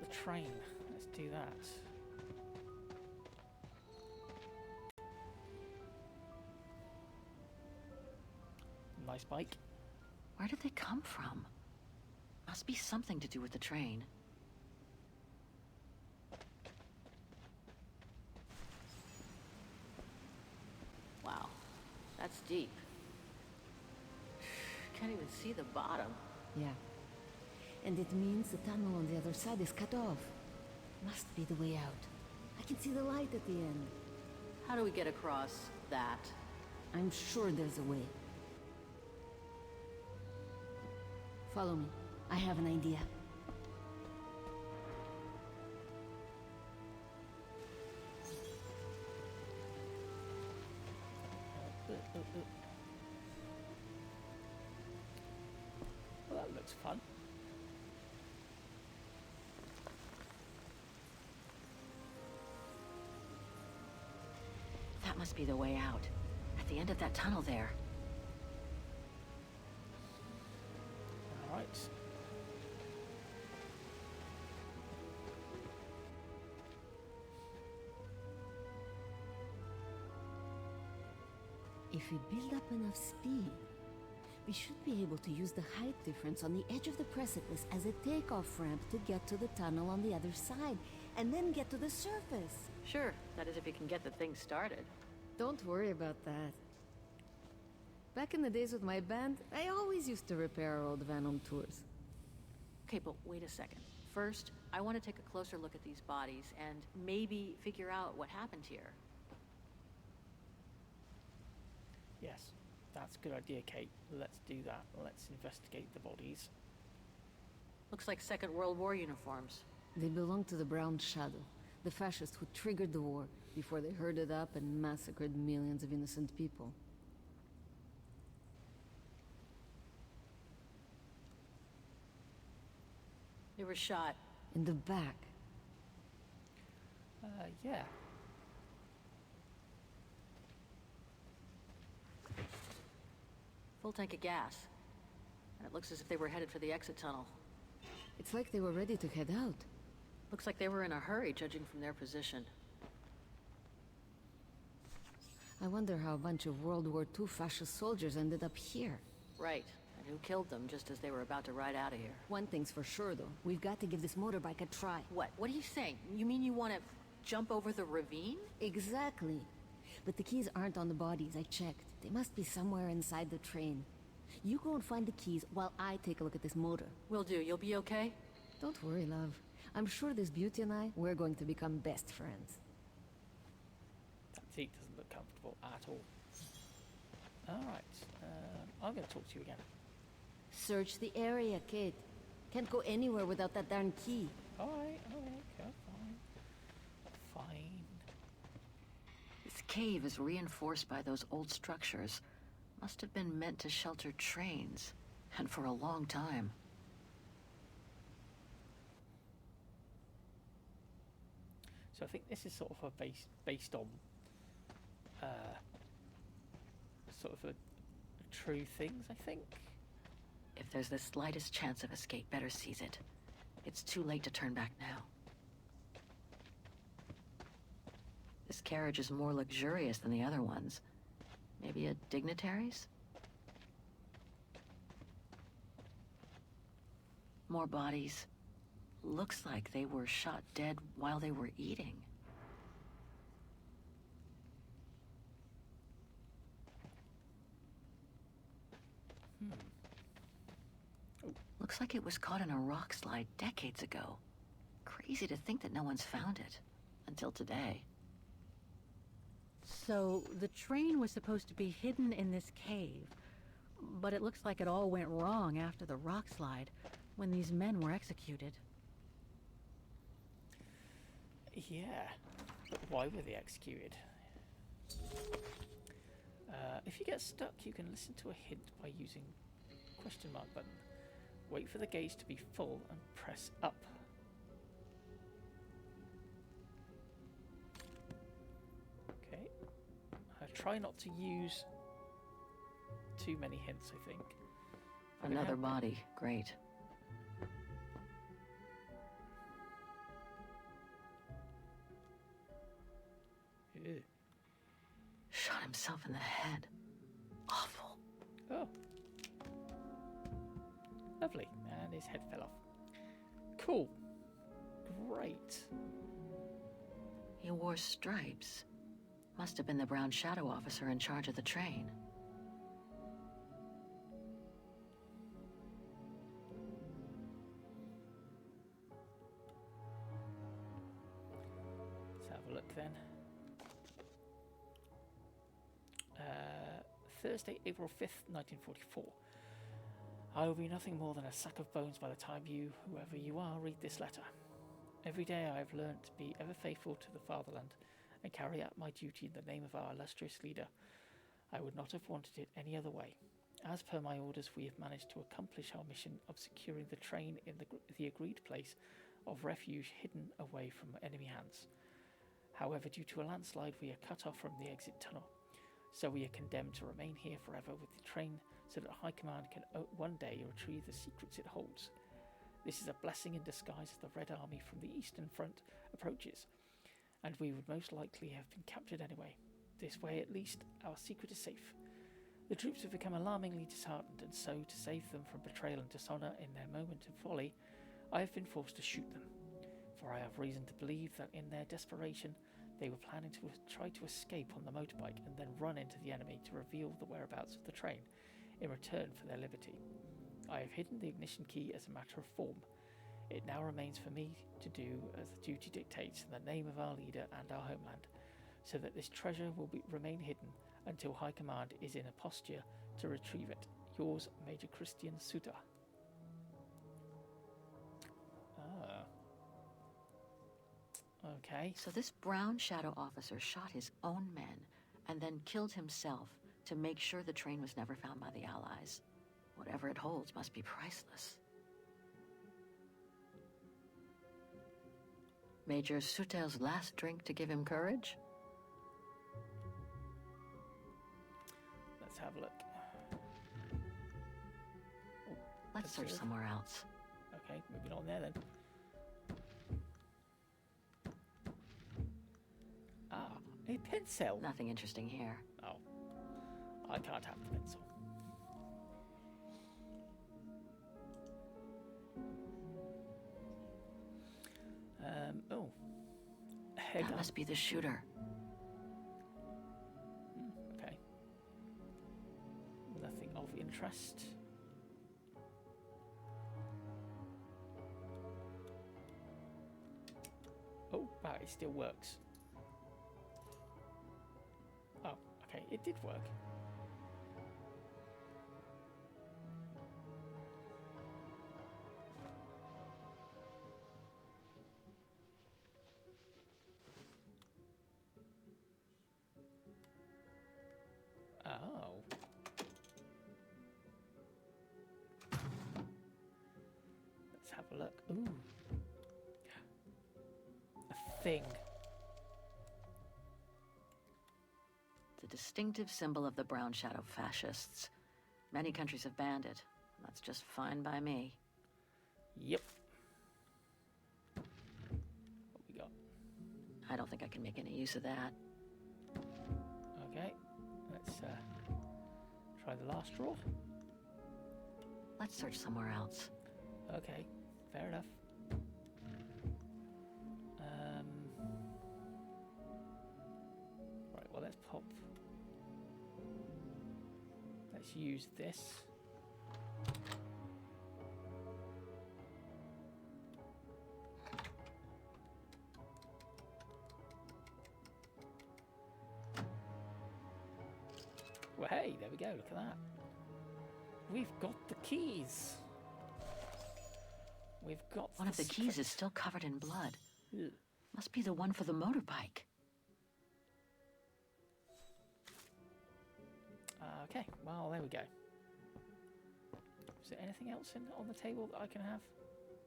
the train. Let's do that. Nice bike. Where did they come from? Must be something to do with the train. Wow, that's deep. Can't even see the bottom. Yeah. And it means the tunnel on the other side is cut off. Must be the way out. I can see the light at the end. How do we get across that? I'm sure there's a way. Follow me. I have an idea. Well, that looks fun. That must be the way out. At the end of that tunnel there. All right. If we build up enough speed, we should be able to use the height difference on the edge of the precipice as a takeoff ramp to get to the tunnel on the other side, and then get to the surface. Sure, that is if you can get the thing started. Don't worry about that. Back in the days with my band, I always used to repair our old van on tours. Okay, but wait a second. First, I want to take a closer look at these bodies and maybe figure out what happened here. Yes, that's a good idea, Kate. Let's do that. Let's investigate the bodies. Looks like Second World War uniforms. They belong to the Brown Shadow, the fascists who triggered the war before they herded up and massacred millions of innocent people. They were shot. In the back. Yeah. Full tank of gas. And it looks as if they were headed for the exit tunnel. It's like they were ready to head out. Looks like they were in a hurry, judging from their position. I wonder how a bunch of World War II fascist soldiers ended up here. Right. And who killed them just as they were about to ride out of here. One thing's for sure, though. We've got to give this motorbike a try. What? What are you saying? You mean you want to jump over the ravine? Exactly. But the keys aren't on the bodies, I checked. They must be somewhere inside the train. You go and find the keys while I take a look at this motor. Will do. You'll be okay? Don't worry, love. I'm sure this beauty and I, we're going to become best friends. That seat doesn't look comfortable at all. Alright, I'm going to talk to you again. Search the area, Kate. Can't go anywhere without that darn key. Alright, okay, fine. This cave is reinforced by those old structures. Must have been meant to shelter trains. And for a long time. So I think this is sort of based on sort of a true things, I think. If there's the slightest chance of escape, better seize it. It's too late to turn back now. This carriage is more luxurious than the other ones. Maybe a dignitary's? More bodies. Looks like they were shot dead while they were eating. Looks like it was caught in a rock slide decades ago. Crazy to think that no one's found it. Until today. So, the train was supposed to be hidden in this cave. But it looks like it all went wrong after the rock slide, when these men were executed. Yeah, but why were they executed? If you get stuck, you can listen to a hint by using question mark button. Wait for the gauge to be full and press up. Okay. Try not to use too many hints, I think. Another body. Great. Ew. Shot himself in the head. Awful. Oh. Lovely. And his head fell off. Cool. Great. He wore stripes. Must have been the Brown Shadow officer in charge of the train. Let's have a look then. Thursday, April 5th, 1944. I will be nothing more than a sack of bones by the time you, whoever you are, read this letter. Every day I have learnt to be ever faithful to the fatherland and carry out my duty in the name of our illustrious leader. I would not have wanted it any other way. As per my orders, we have managed to accomplish our mission of securing the train in the agreed place of refuge hidden away from enemy hands. However, due to a landslide, we are cut off from the exit tunnel. So we are condemned to remain here forever with the train so that High Command can one day retrieve the secrets it holds. This is a blessing in disguise as the Red Army from the Eastern Front approaches, and we would most likely have been captured anyway. This way, at least, our secret is safe. The troops have become alarmingly disheartened, and so, to save them from betrayal and dishonour in their moment of folly, I have been forced to shoot them. For I have reason to believe that in their desperation, they were planning to try to escape on the motorbike and then run into the enemy to reveal the whereabouts of the train in return for their liberty. I have hidden the ignition key as a matter of form. It now remains for me to do as the duty dictates in the name of our leader and our homeland, so that this treasure will remain hidden until High Command is in a posture to retrieve it. Yours, Major Christian Suter. Okay. So this Brown Shadow officer shot his own men and then killed himself to make sure the train was never found by the Allies. Whatever it holds must be priceless. Major Sutel's last drink to give him courage? Let's have a look. Let's search somewhere else. Okay, moving on there then. A pencil. Nothing interesting here. Oh. I can't have the pencil. Oh. That must be the shooter. Okay. Nothing of interest. Oh, wow, it still works. Oh, okay, it did work. Oh. Let's have a look. Ooh. A thing. The distinctive symbol of the Brown Shadow fascists. Many countries have banned it. That's just fine by me. Yep. What we got? I don't think I can make any use of that. Okay. Let's try the last draw. Let's search somewhere else. Okay, fair enough. Right, well, let's pop. Let's use this. Well, hey, there we go. Look at that. We've got the keys. We've got one of the keys is still covered in blood. Ugh. Must be the one for the motorbike. Okay, well, there we go. Is there anything else on the table that I can have?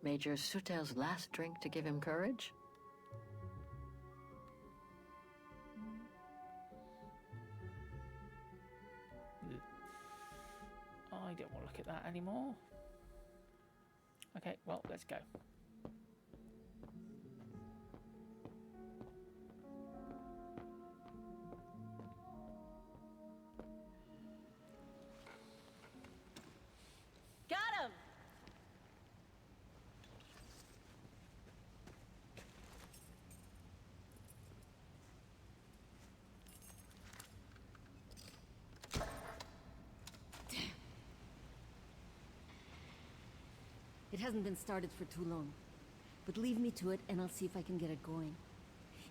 Major Sutel's last drink to give him courage? I don't want to look at that anymore. Okay, well, let's go. hasn't been started for too long. But leave me to it, and I'll see if I can get it going.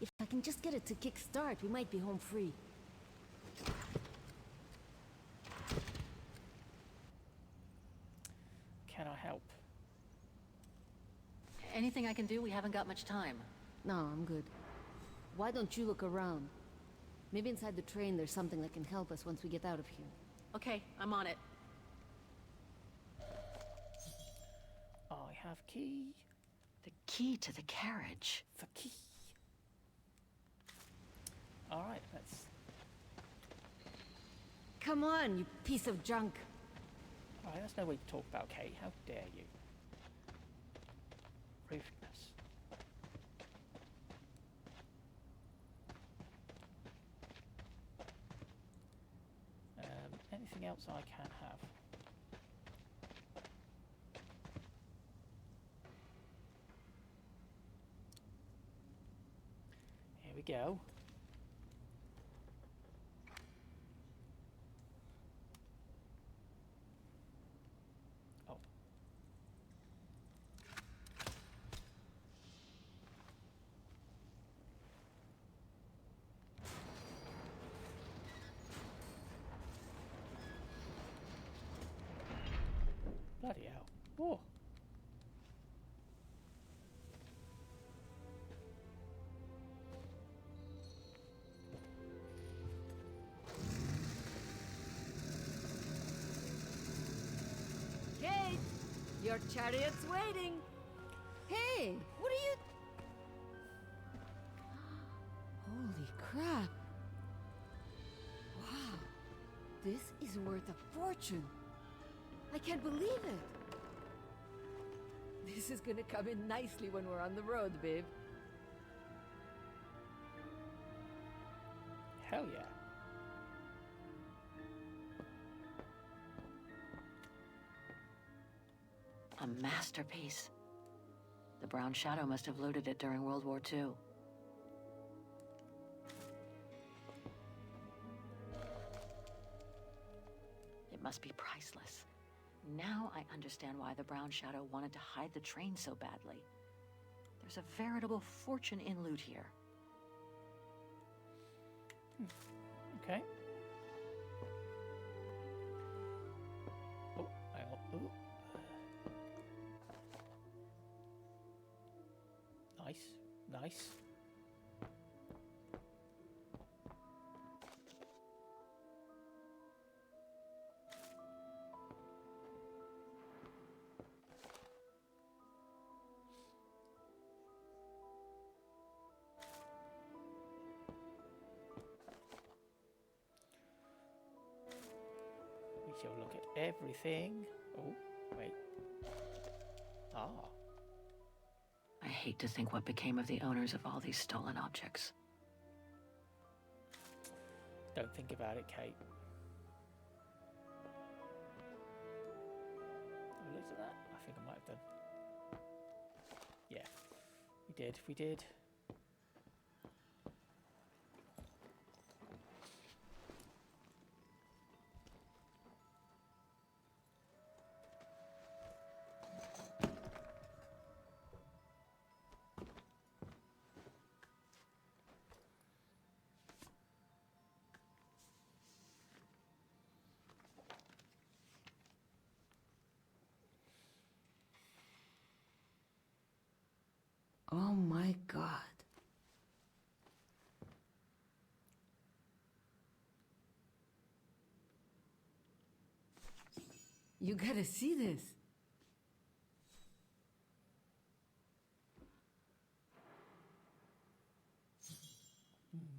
If I can just get it to kick-start, we might be home free. Can I help? Anything I can do? We haven't got much time. No, I'm good. Why don't you look around? Maybe inside the train there's something that can help us once we get out of here. Okay, I'm on it. I have key. The key to the carriage. The key. All right, let's... Come on, you piece of junk. All right, that's no way to talk about Kate. How dare you? Rudeness. Anything else I can have? Here we go. Oh. Bloody hell. Oh. Kate! Your chariot's waiting! Hey! What are you... Holy crap! Wow! This is worth a fortune! I can't believe it! This is gonna come in nicely when we're on the road, babe. Hell yeah. A masterpiece. The Brown Shadow must have loaded it during World War II. It must be priceless. Now I understand why the Brown Shadow wanted to hide the train so badly. There's a veritable fortune in loot here. Okay. Oh, hang on. Ooh. Nice, nice. We shall look at everything. Oh, wait. Ah. I hate to think what became of the owners of all these stolen objects. Don't think about it, Kate. Have a look at that. I think I might have done. Yeah, we did. Oh my god. You gotta see this.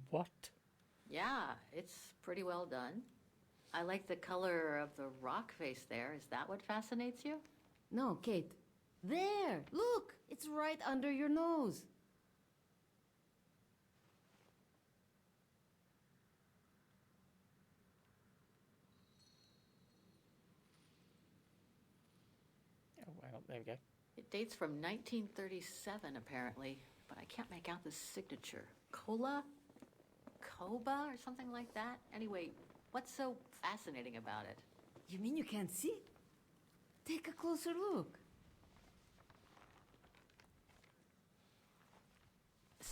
What? Yeah, it's pretty well done. I like the color of the rock face there. Is that what fascinates you? No, Kate. There! Look! It's right under your nose. Oh, hang on, there we go. It dates from 1937, apparently, but I can't make out the signature. Cola? Koba or something like that? Anyway, what's so fascinating about it? You mean you can't see? Take a closer look.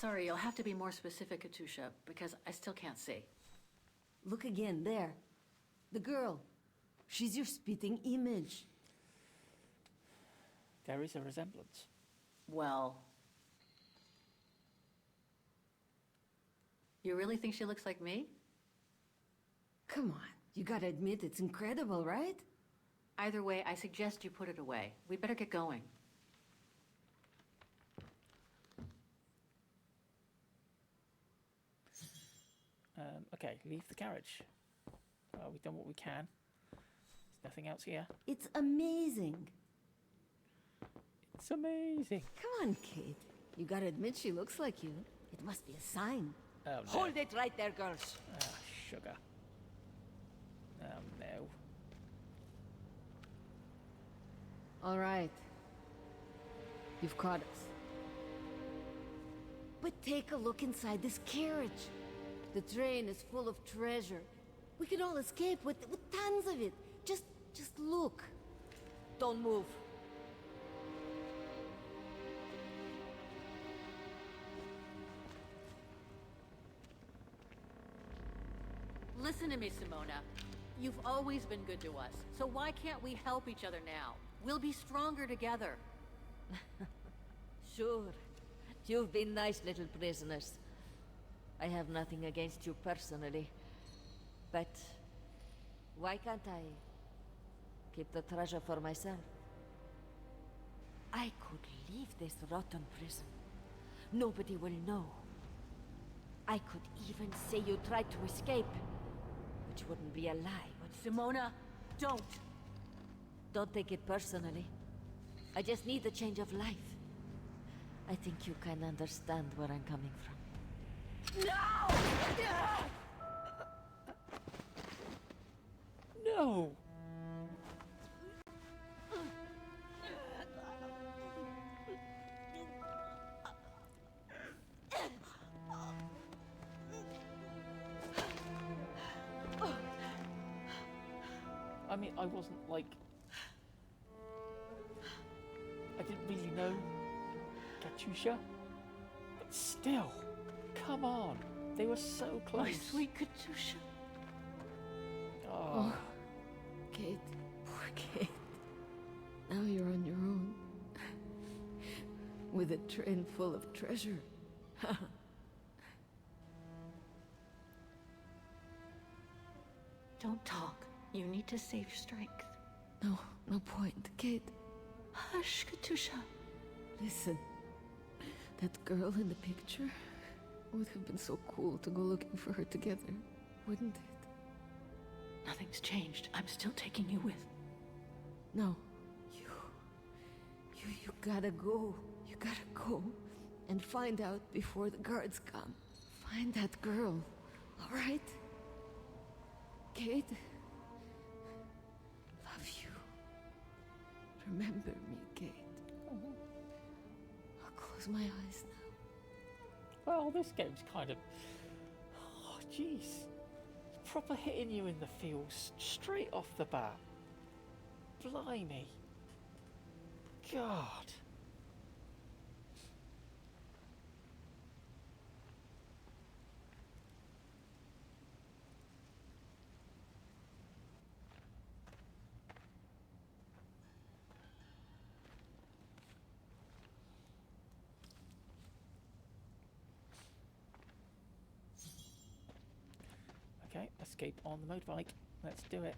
Sorry, you'll have to be more specific, Katusha, because I still can't see. Look again, there. The girl. She's your spitting image. There is a resemblance. Well... You really think she looks like me? Come on, you gotta admit it's incredible, right? Either way, I suggest you put it away. We better get going. Okay, leave the carriage. We've done what we can. There's nothing else here. It's amazing. It's amazing. Come on, Kate. You gotta admit she looks like you. It must be a sign. Oh, no. Hold it right there, girls. Ah, sugar. Oh, no. All right. You've caught us. But take a look inside this carriage. The train is full of treasure. We can all escape with tons of it. Just look. Don't move. Listen to me, Simona. You've always been good to us, so why can't we help each other now? We'll be stronger together. Sure. You've been nice little prisoners. I have nothing against you personally. But why can't I keep the treasure for myself? I could leave this rotten prison. Nobody will know. I could even say you tried to escape, which wouldn't be a lie. But Simona, don't! Don't take it personally. I just need a change of life. I think you can understand where I'm coming from. No! No! I mean, I wasn't like... I didn't really know Katusha, but still, come on, they were so close. My sweet Katusha. Oh. Kate, poor Kate. Now you're on your own. With a train full of treasure. Don't talk. You need to save your strength. No point, Kate. Hush, Katusha. Listen, that girl in the picture would have been so cool to go looking for her together, wouldn't it? Nothing's changed. I'm still taking you with. No, you gotta go. You gotta go and find out before the guards come. Find that girl, all right? Kate? Love you. Remember me, Kate. I'll close my eyes now. Well, this game's kind of... Oh, jeez. It's proper hitting you in the feels straight off the bat. Blimey. God. Okay, escape on the motorbike. Let's do it.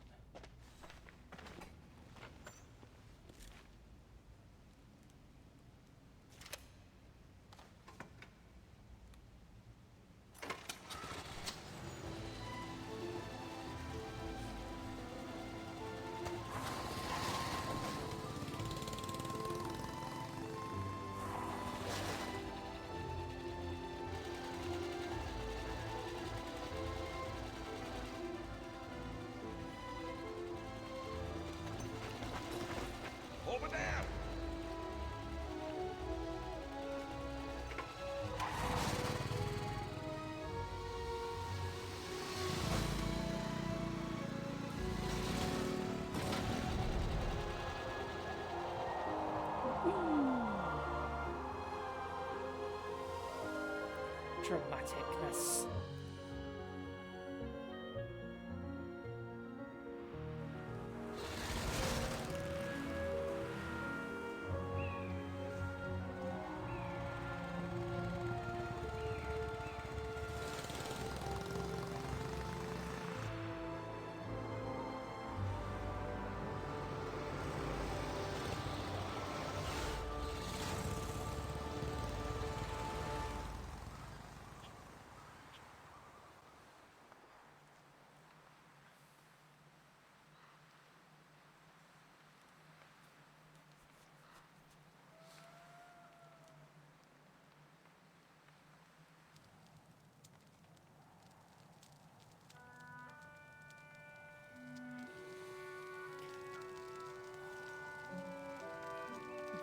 dramaticness.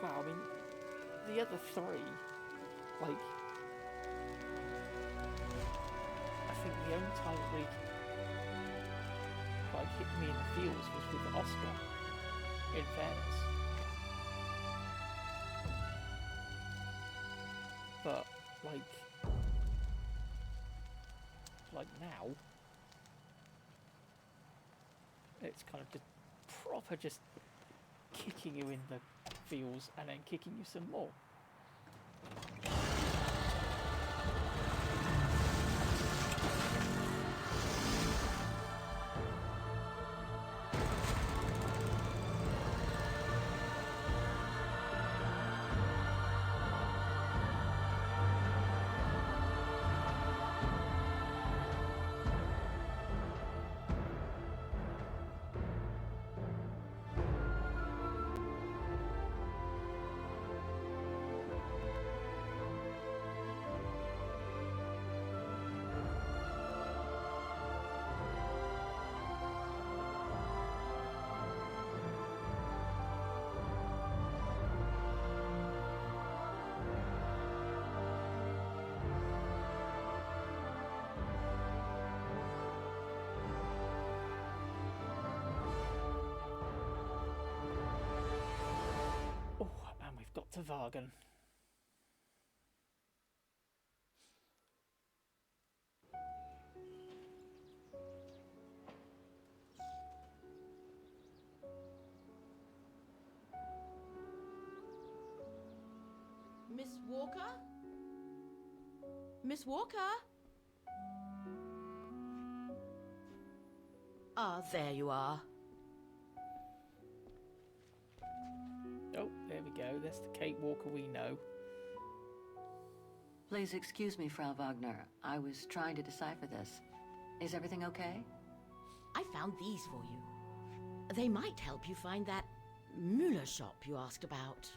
Wow, I mean, the other three, like, I think the only time it really, like, hit me in the feels was with Oscar, in fairness. But, like now, it's kind of just proper just kicking you in the feels and then kicking you some more. Got to Vargan. Miss Walker? Miss Walker? Ah, there you are. Oh, there we go. That's the Kate Walker we know. Please excuse me, Frau Wagner. I was trying to decipher this. Is everything okay? I found these for you. They might help you find that Müller shop you asked about.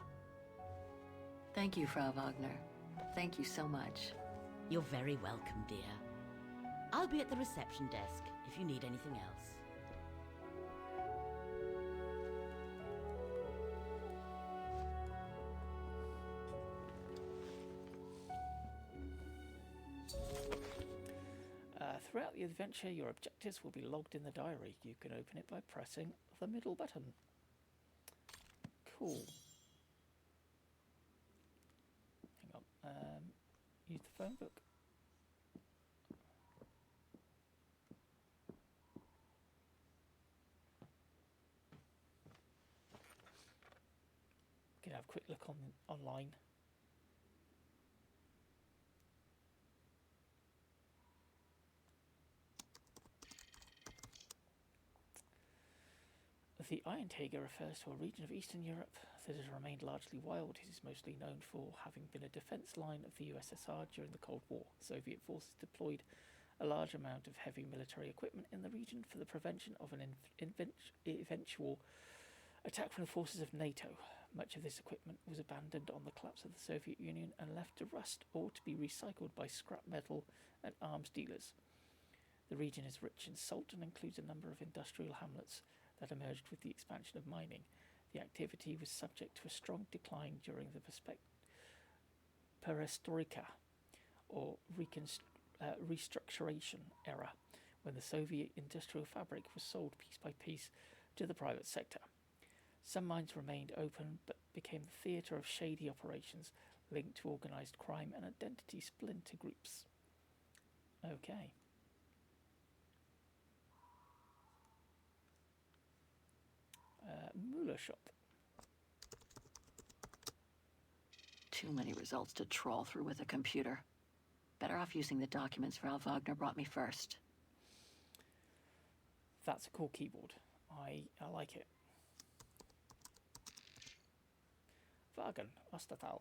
Thank you, Frau Wagner. Thank you so much. You're very welcome, dear. I'll be at the reception desk if you need anything else. Throughout the adventure, your objectives will be logged in the diary. You can open it by pressing the middle button. Cool. Hang on. Use the phone book. We can have a quick look online. The Iron Tiger refers to a region of Eastern Europe that has remained largely wild. It is mostly known for having been a defence line of the USSR during the Cold War. Soviet forces deployed a large amount of heavy military equipment in the region for the prevention of an eventual attack from the forces of NATO. Much of this equipment was abandoned on the collapse of the Soviet Union and left to rust or to be recycled by scrap metal and arms dealers. The region is rich in salt and includes a number of industrial hamlets that emerged with the expansion of mining. The activity was subject to a strong decline during the perestroika, or restructuration era, when the Soviet industrial fabric was sold piece by piece to the private sector. Some mines remained open but became the theatre of shady operations linked to organised crime and identity splinter groups. Okay. Muller shop. Too many results to trawl through with a computer. Better off using the documents Frau Wagner brought me first. That's a cool keyboard. I like it. Wagen, Ostertal.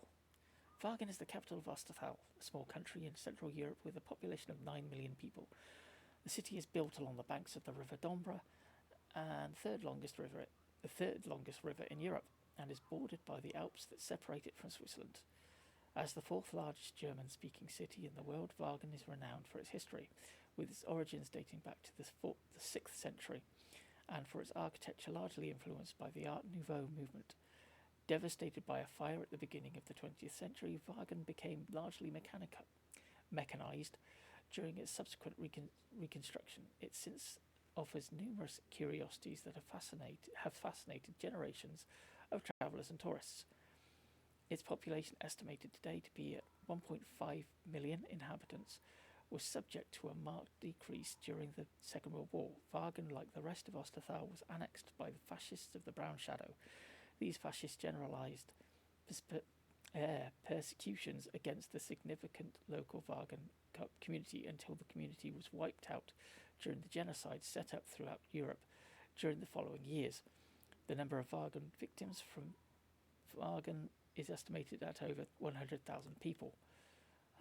Wagen is the capital of Ostertal, a small country in Central Europe with a population of 9 million people. The city is built along the banks of the River Dombra, and the third longest river in Europe, and is bordered by the Alps that separate it from Switzerland. As the fourth largest German-speaking city in the world, Wagen is renowned for its history, with its origins dating back to the 6th century, and for its architecture largely influenced by the Art Nouveau movement. Devastated by a fire at the beginning of the 20th century, Wagen became largely mechanized during its subsequent reconstruction. It since offers numerous curiosities that have fascinated generations of travellers and tourists. Its population, estimated today to be at 1.5 million inhabitants, was subject to a marked decrease during the Second World War. Wagen, like the rest of Osterthal, was annexed by the fascists of the Brown Shadow. These fascists generalised persecutions against the significant local Wagen community until the community was wiped out during the genocide set up throughout Europe during the following years. The number of Wagen victims from Wagen is estimated at over 100,000 people.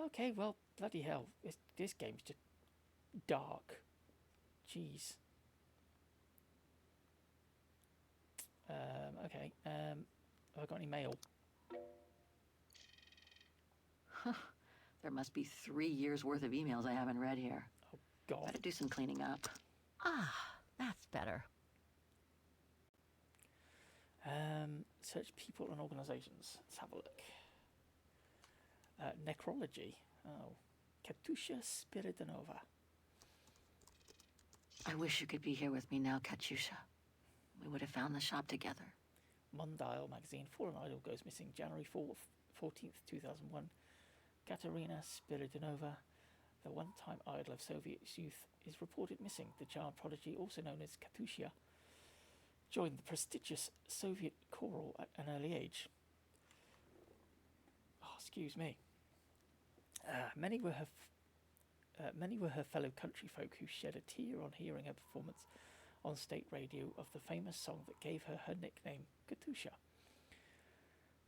Okay, well, bloody hell, this game's just dark. Jeez. Okay, have I got any mail? There must be 3 years worth of emails I haven't read here. Oh, God. Better do some cleaning up. Ah, that's better. Search people and organisations. Let's have a look. Necrology. Oh. Katusha Spiridanova. I wish you could be here with me now, Katusha. We would have found the shop together. Mondial magazine. Fallen Idol goes missing January 14th, 2001. Katerina Spiridanova, the one-time idol of Soviet youth, is reported missing. The child prodigy, also known as Katusha, joined the prestigious Soviet choral at an early age. Oh, excuse me. Many were her fellow countryfolk who shed a tear on hearing her performance on state radio of the famous song that gave her her nickname, Katusha.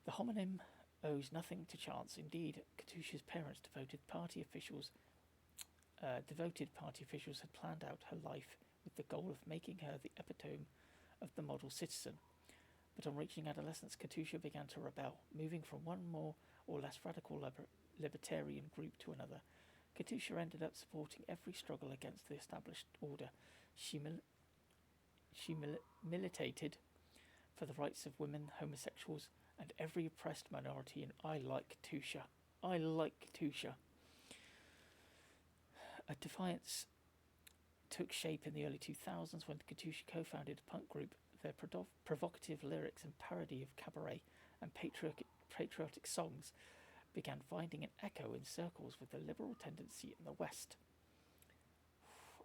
The homonym owes nothing to chance. Indeed, Katusha's parents, devoted party officials had planned out her life with the goal of making her the epitome of the model citizen. But on reaching adolescence, Katusha began to rebel, moving from one more or less radical libertarian group to another. Katusha ended up supporting every struggle against the established order. She militated for the rights of women, homosexuals, and every oppressed minority, and I like Katusha. I like Katusha. A defiance took shape in the early 2000s when Katusha co-founded a punk group. Their provocative lyrics and parody of cabaret and patriotic songs began finding an echo in circles with the liberal tendency in the West.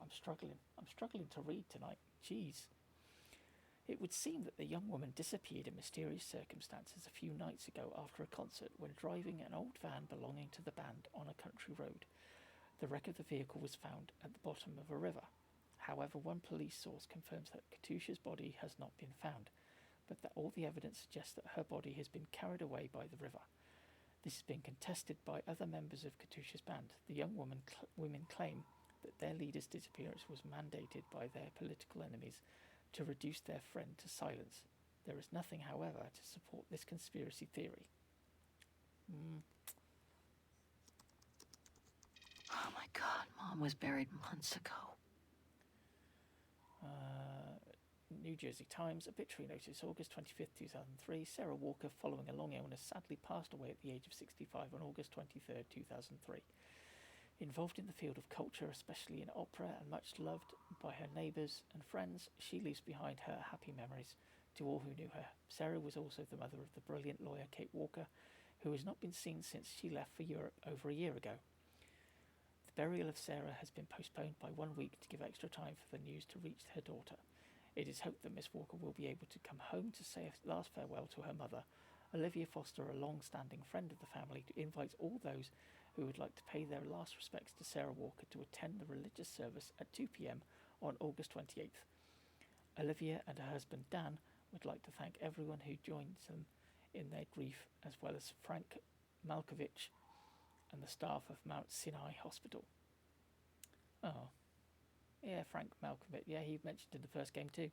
I'm struggling to read tonight. Jeez. It would seem that the young woman disappeared in mysterious circumstances a few nights ago after a concert when driving an old van belonging to the band on a country road. The wreck of the vehicle was found at the bottom of a river. However, one police source confirms that Katusha's body has not been found, but that all the evidence suggests that her body has been carried away by the river. This has been contested by other members of Katusha's band. The young women claim that their leader's disappearance was mandated by their political enemies to reduce their friend to silence. There is nothing, however, to support this conspiracy theory. Oh my God, Mom was buried months ago. New Jersey Times, obituary notice, August 25th, 2003. Sarah Walker, following a long illness, sadly passed away at the age of 65 on August 23rd, 2003. Involved in the field of culture, especially in opera, and much loved by her neighbours and friends, she leaves behind her happy memories to all who knew her. Sarah was also the mother of the brilliant lawyer Kate Walker, who has not been seen since she left for Europe over a year ago. The burial of Sarah has been postponed by 1 week to give extra time for the news to reach her daughter. It is hoped that Miss Walker will be able to come home to say a last farewell to her mother. Olivia Foster, a long-standing friend of the family, invites all those who would like to pay their last respects to Sarah Walker to attend the religious service at 2 p.m. on August 28th. Olivia and her husband Dan would like to thank everyone who joins them in their grief, as well as Frank Malkovich and the staff of Mount Sinai Hospital. Oh. Yeah, Frank Malkovich. Yeah, he mentioned in the first game too.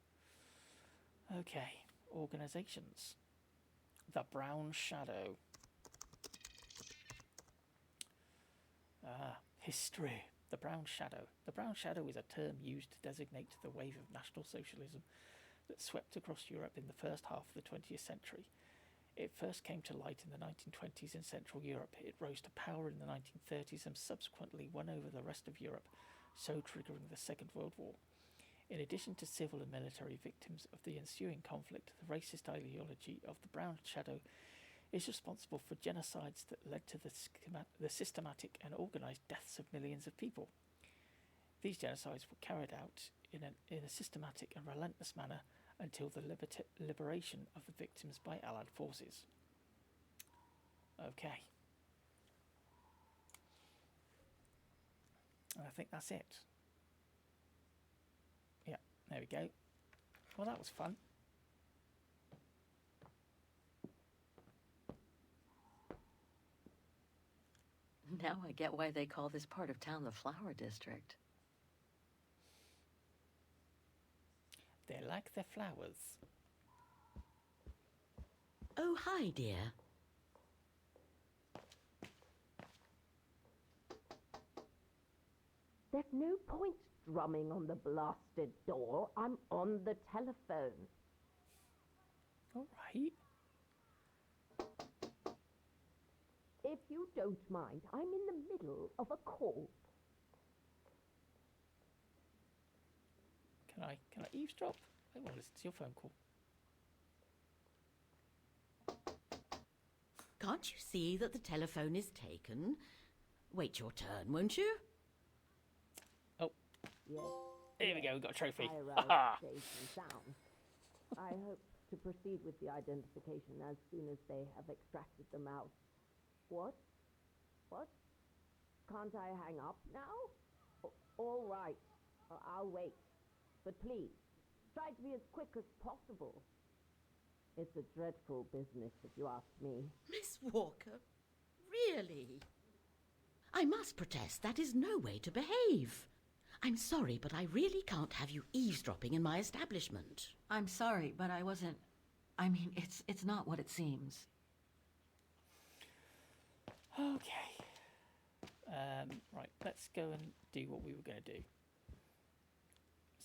Okay. Organisations. The Brown Shadow. History. The Brown Shadow. The Brown Shadow is a term used to designate the wave of National Socialism that swept across Europe in the first half of the 20th century. It first came to light in the 1920s in Central Europe. It rose to power in the 1930s and subsequently won over the rest of Europe, so triggering the Second World War. In addition to civil and military victims of the ensuing conflict, the racist ideology of the Brown Shadow is responsible for genocides that led to the systematic and organised deaths of millions of people. These genocides were carried out in a systematic and relentless manner until the liberation of the victims by Allied forces. Okay. And I think that's it. Yeah, there we go. Well, that was fun. Now I get why they call this part of town the Flower District. They like their flowers. Oh, hi, dear. There's no point drumming on the blasted door. I'm on the telephone. All right. If you don't mind, I'm in the middle of a call. Can I eavesdrop? I want to listen to your phone call. Can't you see that the telephone is taken? Wait your turn, won't you? Oh. Yes. Here we go, we've got a trophy. I arrived safe and sound. I hope to proceed with the identification as soon as they have extracted them out. What? What? Can't I hang up now? All right. I'll wait. But please, try to be as quick as possible. It's a dreadful business, if you ask me. Miss Walker, really? I must protest, that is no way to behave. I'm sorry, but I really can't have you eavesdropping in my establishment. I'm sorry, but I wasn't... I mean, it's not what it seems. Okay. Right, let's go and do what we were going to do.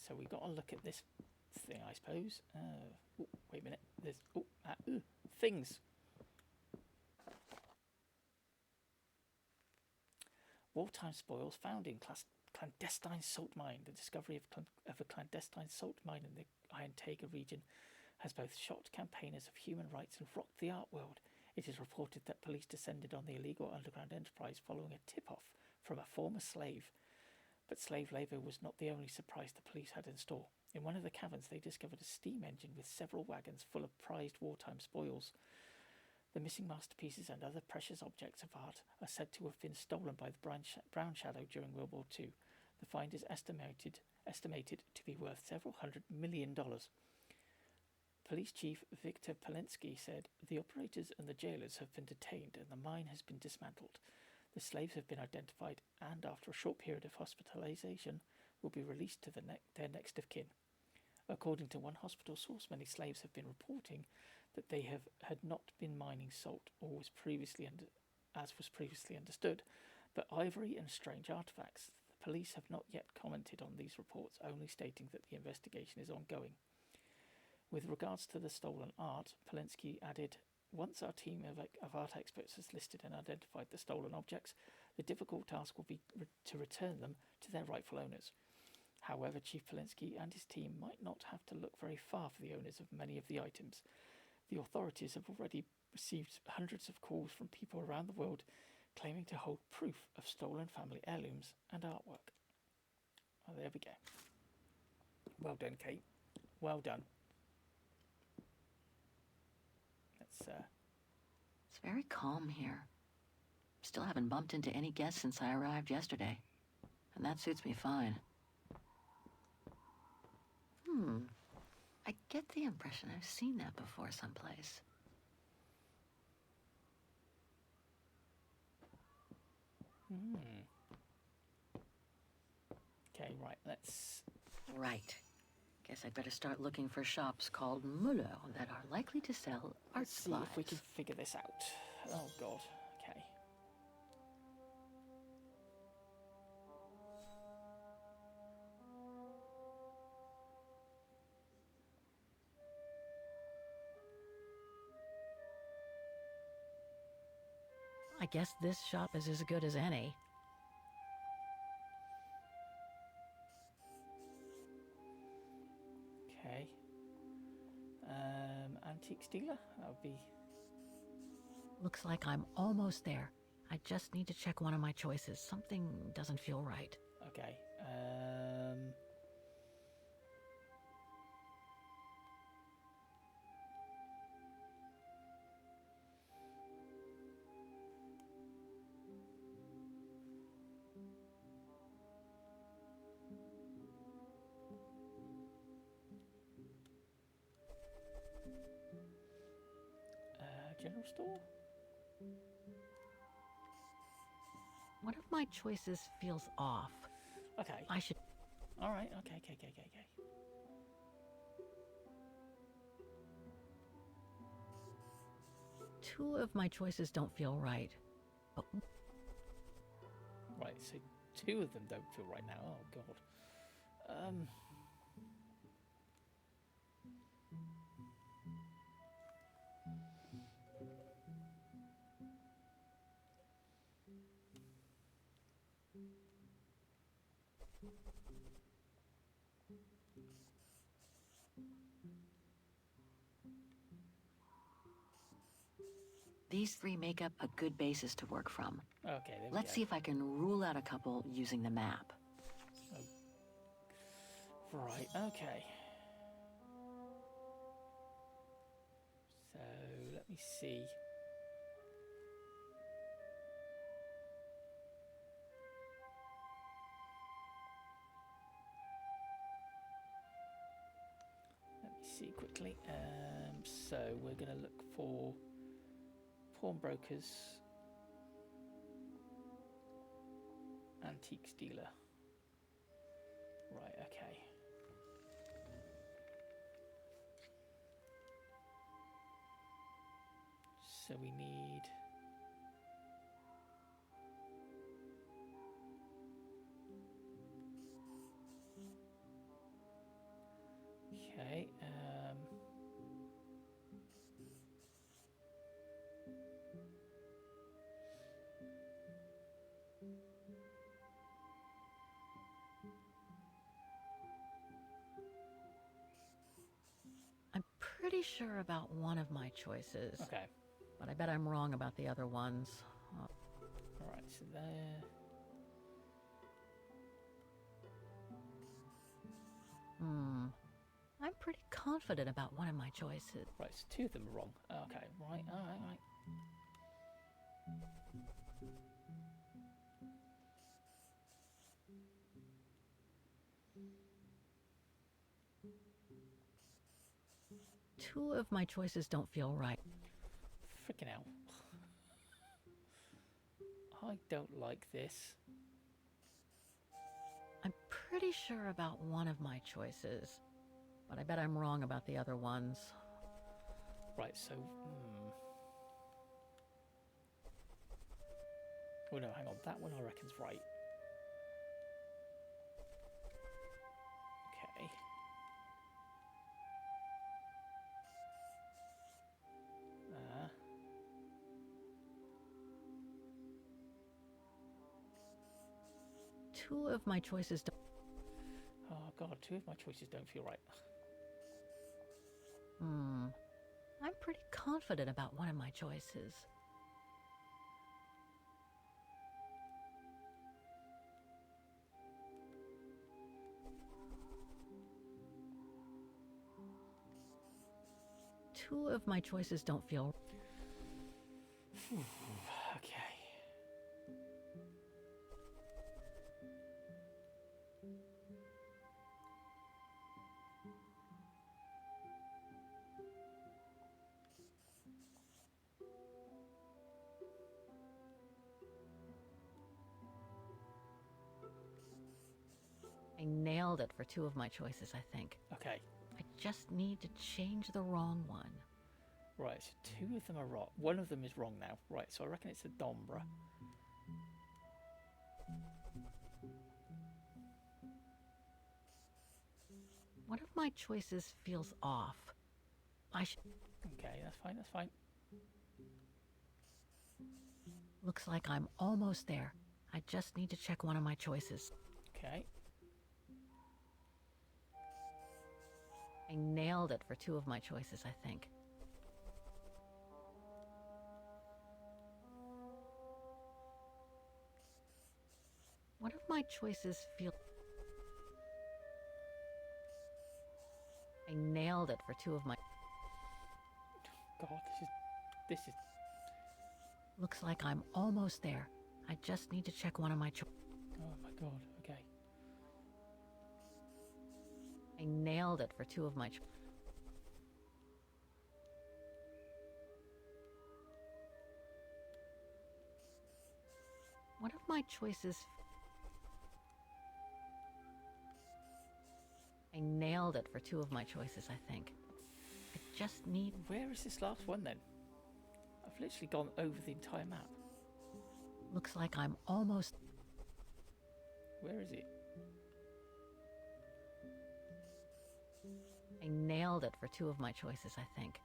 So we got to look at this thing, I suppose. Wait a minute. There's things. Wartime spoils found in clandestine salt mine. The discovery of a clandestine salt mine in the Iron Taiga region has both shocked campaigners of human rights and rocked the art world. It is reported that police descended on the illegal underground enterprise following a tip-off from a former slave. But slave labour was not the only surprise the police had in store. In one of the caverns they discovered a steam engine with several wagons full of prized wartime spoils. The missing masterpieces and other precious objects of art are said to have been stolen by the Brown Shadow during World War II. The find is estimated to be worth several $100 million. Police Chief Victor Polinsky said, "The operators and the jailers have been detained and the mine has been dismantled. The slaves have been identified and, after a short period of hospitalization, will be released to their next of kin." According to one hospital source, many slaves have been reporting that they had not been mining salt, or was previously understood, but ivory and strange artifacts. The police have not yet commented on these reports, only stating that the investigation is ongoing. With regards to the stolen art, Polinsky added, "Once our team of art experts has listed and identified the stolen objects, the difficult task will be to return them to their rightful owners." However, Chief Polinsky and his team might not have to look very far for the owners of many of the items. The authorities have already received hundreds of calls from people around the world claiming to hold proof of stolen family heirlooms and artwork. Oh, there we go. Well done, Kate. Well done. Let's It's very calm here. Still haven't bumped into any guests since I arrived yesterday. And that suits me fine. I get the impression I've seen that before someplace. Okay, right, let's... Right. Guess I'd better start looking for shops called Muller that are likely to sell art see supplies. if we can figure this out. Oh, God. Okay. I guess this shop is as good as any. Okay. Antiques dealer? That would be... Looks like I'm almost there. I just need to check one of my choices. Something doesn't feel right. Okay. General store? One of my choices feels off. Okay. I should... All right. Okay. Two of my choices don't feel right. But... Right, so two of them don't feel right now. Oh, God. These three make up a good basis to work from. Okay, there we Let's go. see if I can rule out a couple using the map. Right, okay. So, let me see. Let me see quickly. So, we're going to look for pawnbrokers, antiques dealer. Right, okay. So we need... Okay, I'm pretty sure about one of my choices. Okay. But I bet I'm wrong about the other ones. Alright, so there... I'm pretty confident about one of my choices. Right, so two of them are wrong. Okay, right, alright. Two of my choices don't feel right. Freaking hell. I don't like this. I'm pretty sure about one of my choices. But I bet I'm wrong about the other ones. Right, so... Oh no, hang on. That one I reckon's right. Okay. Two of my choices don't... Oh God, two of my choices don't feel right. I'm pretty confident about one of my choices. 2 of my choices don't feel... Okay. I nailed it for 2 of my choices, I think. Okay. I just need to change the wrong one. Right, so 2 of them are wrong. 1 of them is wrong now. Right, so I reckon it's the Dombra. One of my choices feels off. Okay, that's fine, that's fine. Looks like I'm almost there. I just need to check one of my choices. Okay. I nailed it for 2 of my choices, I think. One of my choices feel... I nailed it for 2 of my... God, this is... Looks like I'm almost there. I just need to check one of my choices. Oh my God, okay. I nailed it for 2 of my choices. One of my choices... I nailed it for 2 of my choices, I think. I just need... Where is this last one then? I've literally gone over the entire map. Looks like I'm almost... Where is it? I nailed it for 2 of my choices, I think.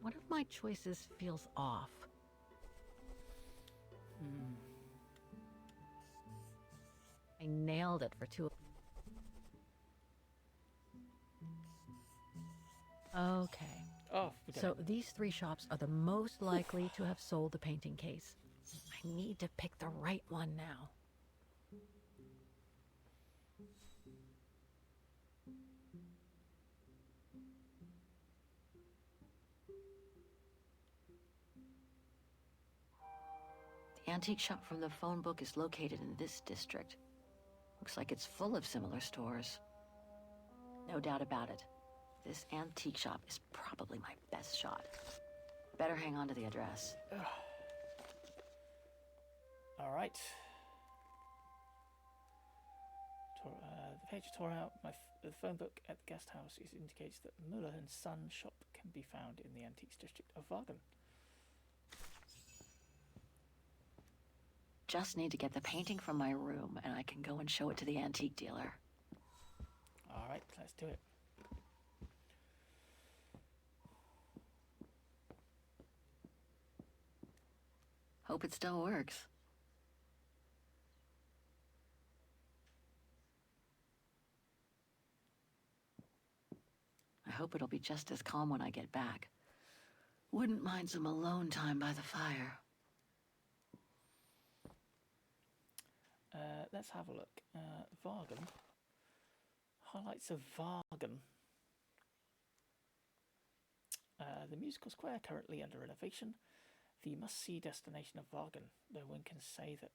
One of my choices feels off. I nailed it for 2. Okay. Oh, so these 3 shops are the most likely to have sold the painting case. I need to pick the right one now. The antique shop from the phone book is located in this district. Looks like it's full of similar stores. No doubt about it. This antique shop is probably my best shot. Better hang on to the address. All right. The page tore out. The phone book at the guest house indicates that Muller and Son shop can be found in the antiques district of Wagen. Just need to get the painting from my room, and I can go and show it to the antique dealer. All right, let's do it. Hope it still works. I hope it'll be just as calm when I get back. Wouldn't mind some alone time by the fire. Let's have a look. Wagen. Highlights of Wagen. The musical square currently under renovation. The must-see destination of Wagen. No one can say that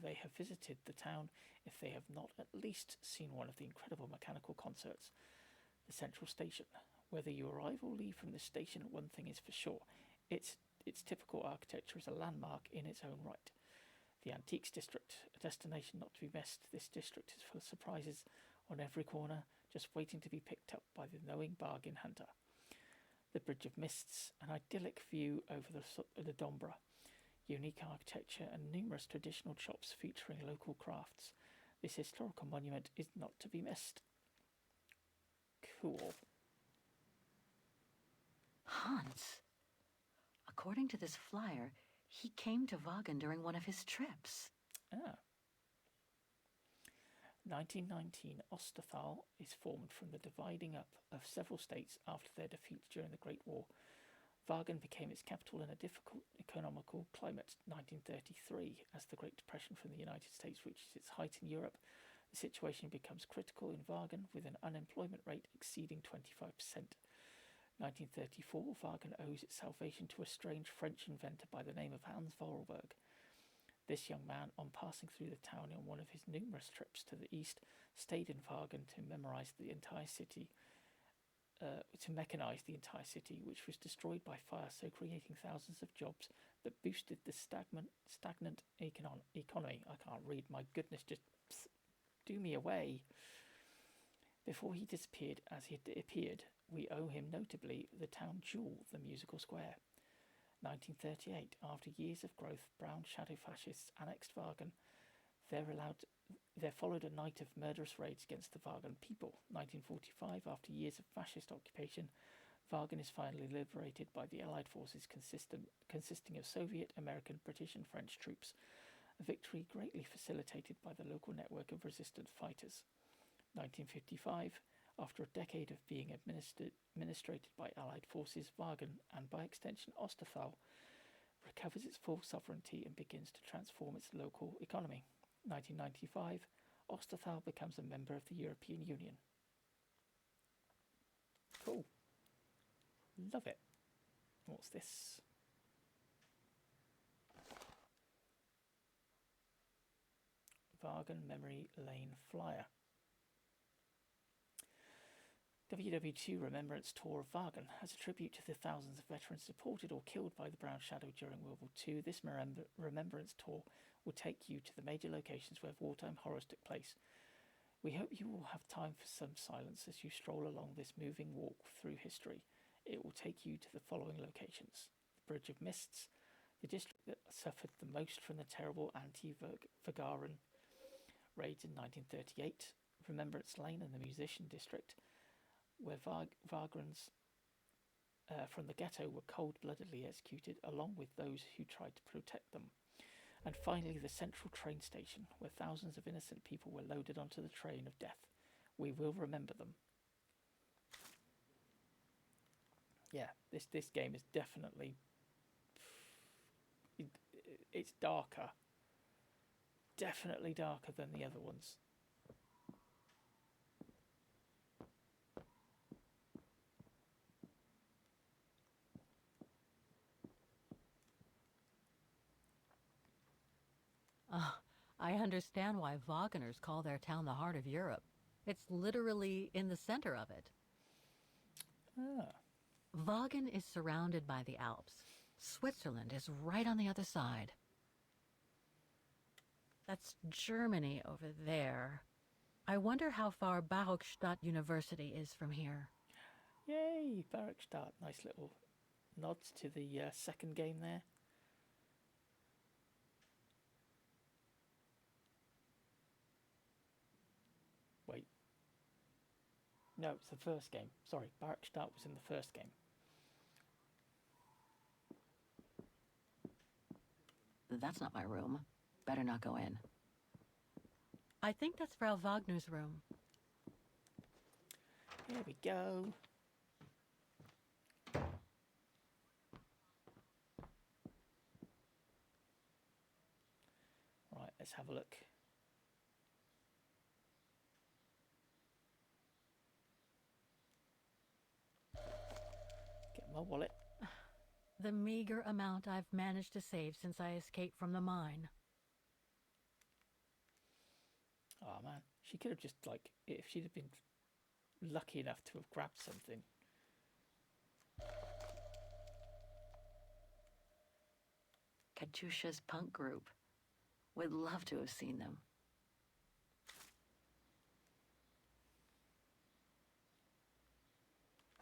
they have visited the town if they have not at least seen one of the incredible mechanical concerts. The central station. Whether you arrive or leave from this station, one thing is for sure. Its typical architecture is a landmark in its own right. The Antiques District, a destination not to be missed. This district is full of surprises on every corner, just waiting to be picked up by the knowing bargain hunter. The Bridge of Mists, an idyllic view over the Dombra. Unique architecture and numerous traditional shops featuring local crafts. This historical monument is not to be missed. Cool. Hans. According to this flyer, he came to Wagen during one of his trips. Ah. 1919, Osterthal is formed from the dividing up of several states after their defeat during the Great War. Wagen became its capital in a difficult economical climate. 1933, as the Great Depression from the United States reaches its height in Europe, the situation becomes critical in Wagen, with an unemployment rate exceeding 25%. 1934, Wagen owes its salvation to a strange French inventor by the name of Hans Vorarlberg. This young man, on passing through the town on one of his numerous trips to the east, stayed in Wagen to mechanize the entire city, which was destroyed by fire, so creating thousands of jobs that boosted the stagnant economy. I can't read, my goodness, just do me away. Before he disappeared as he had appeared, we owe him notably the town jewel, the musical square. 1938, after years of growth, brown shadow fascists annexed Wagen. There followed a night of murderous raids against the Wagen people. 1945, after years of fascist occupation, Wagen is finally liberated by the Allied forces consisting of Soviet, American, British and French troops, a victory greatly facilitated by the local network of resistant fighters. 1955, after a decade of being administrated by Allied forces, Wagen, and by extension Osterthal, recovers its full sovereignty and begins to transform its local economy. 1995, Osterthal becomes a member of the European Union. Cool. Love it. What's this? Wagen Memory Lane Flyer. WW2 Remembrance Tour of Wagen. As a tribute to the thousands of veterans supported or killed by the Brown Shadow during World War II, this Remembrance Tour will take you to the major locations where wartime horrors took place. We hope you will have time for some silence as you stroll along this moving walk through history. It will take you to the following locations: the Bridge of Mists, the district that suffered the most from the terrible anti-Vagaran raids in 1938, Remembrance Lane and the Musician District, where Vagrants from the ghetto were cold-bloodedly executed, along with those who tried to protect them. And finally, the central train station, where thousands of innocent people were loaded onto the train of death. We will remember them. Yeah, this game is definitely... It's darker. Definitely darker than the other ones. I understand why Wageners call their town the heart of Europe. It's literally in the center of it. Ah. Wagen is surrounded by the Alps. Switzerland is right on the other side. That's Germany over there. I wonder how far Barokstadt University is from here. Yay, Barokstadt. Nice little nods to the second game there. Wait. No, it's the first game. Sorry, Barokstadt was in the first game. That's not my room. Better not go in. I think that's Frau Wagner's room. Here we go. Right, let's have a look. Get my wallet. The meager amount I've managed to save since I escaped from the mine. Oh man, she could have just, like, if she'd have been lucky enough to have grabbed something. Katusha's punk group. Would love to have seen them.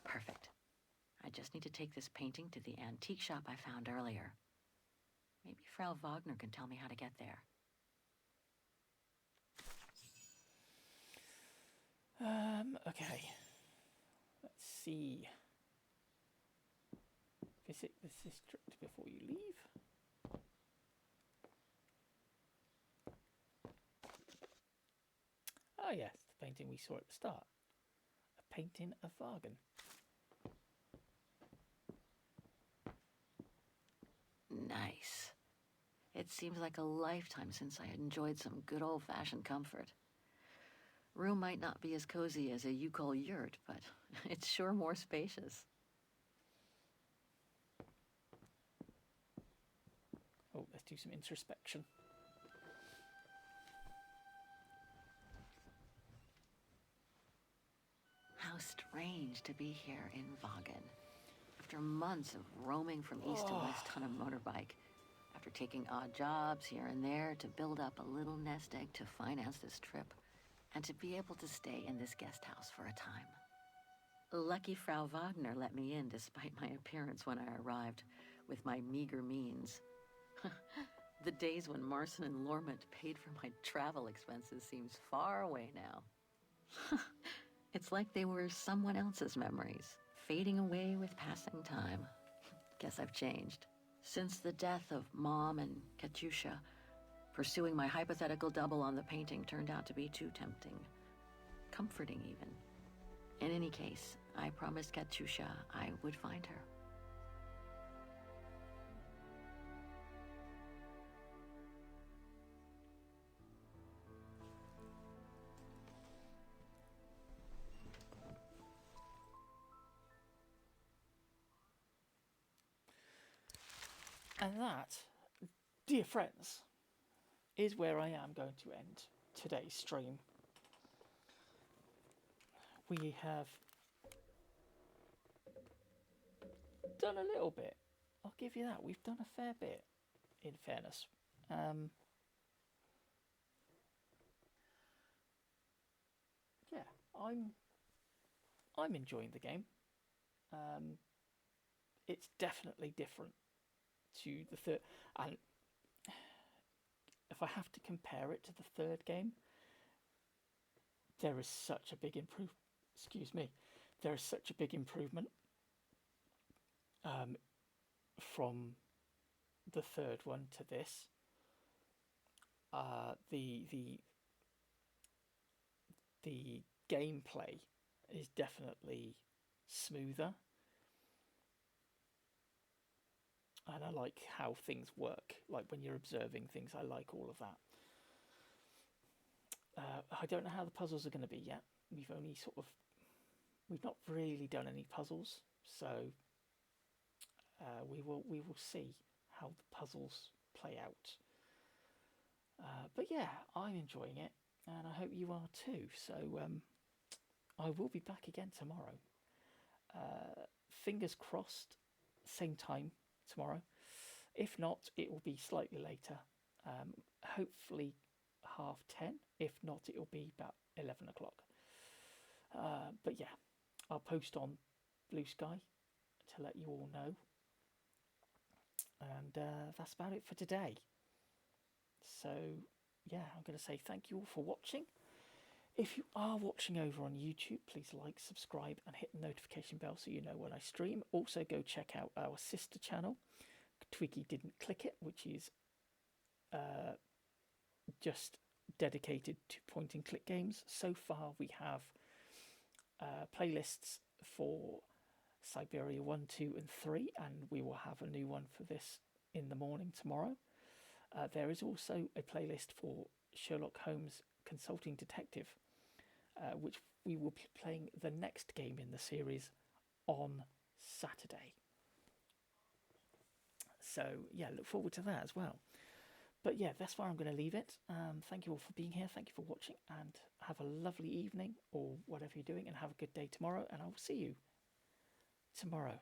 Perfect. I just need to take this painting to the antique shop I found earlier. Maybe Frau Wagner can tell me how to get there. Okay. Let's see. Visit this district before you leave. Oh yes, the painting we saw at the start. A painting of Wagen. It seems like a lifetime since I enjoyed some good old-fashioned comfort. Room might not be as cozy as a you-call yurt, but it's sure more spacious. Oh, let's do some introspection. How strange to be here in Vagen. After months of roaming from east to west on a motorbike, after taking odd jobs here and there to build up a little nest egg to finance this trip, and to be able to stay in this guest house for a time. Lucky Frau Wagner let me in despite my appearance when I arrived, with my meager means. The days when Marson and Lormont paid for my travel expenses seems far away now. It's like they were someone else's memories, fading away with passing time. Guess I've changed. Since the death of Mom and Katyusha, pursuing my hypothetical double on the painting turned out to be too tempting. Comforting, even. In any case, I promised Katyusha I would find her. And that, dear friends, is where I am going to end today's stream. We have done a little bit. I'll give you that. We've done a fair bit, in fairness. Yeah, I'm enjoying the game. It's definitely different to the third, and if I have to compare it to the third game, there is such a big improvement. Excuse me, there is such a big improvement from the third one to this. The gameplay is definitely smoother, and I like how things work. Like when you're observing things, I like all of that. I don't know how the puzzles are going to be yet. We've not really done any puzzles, so we will see how the puzzles play out. But yeah, I'm enjoying it, and I hope you are too. So I will be back again tomorrow. Fingers crossed, same time tomorrow. If not, it will be slightly later. Hopefully 10:30. If not, it will be about 11 o'clock. But yeah, I'll post on Blue Sky to let you all know. And that's about it for today. So yeah, I'm going to say thank you all for watching. If you are watching over on YouTube, please like, subscribe and hit the notification bell so you know when I stream. Also go check out our sister channel, Twiki Didn't Click It, which is just dedicated to point and click games. So far we have playlists for Syberia 1, 2 and 3, and we will have a new one for this in the morning tomorrow. There is also a playlist for Sherlock Holmes Consulting Detective, which we will be playing the next game in the series on Saturday. So yeah, look forward to that as well. But yeah, that's where I'm going to leave it. Thank you all for being here. Thank you for watching, and have a lovely evening or whatever you're doing, and have a good day tomorrow. And I will see you tomorrow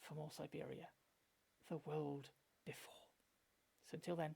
for more Syberia, the world before. So until then,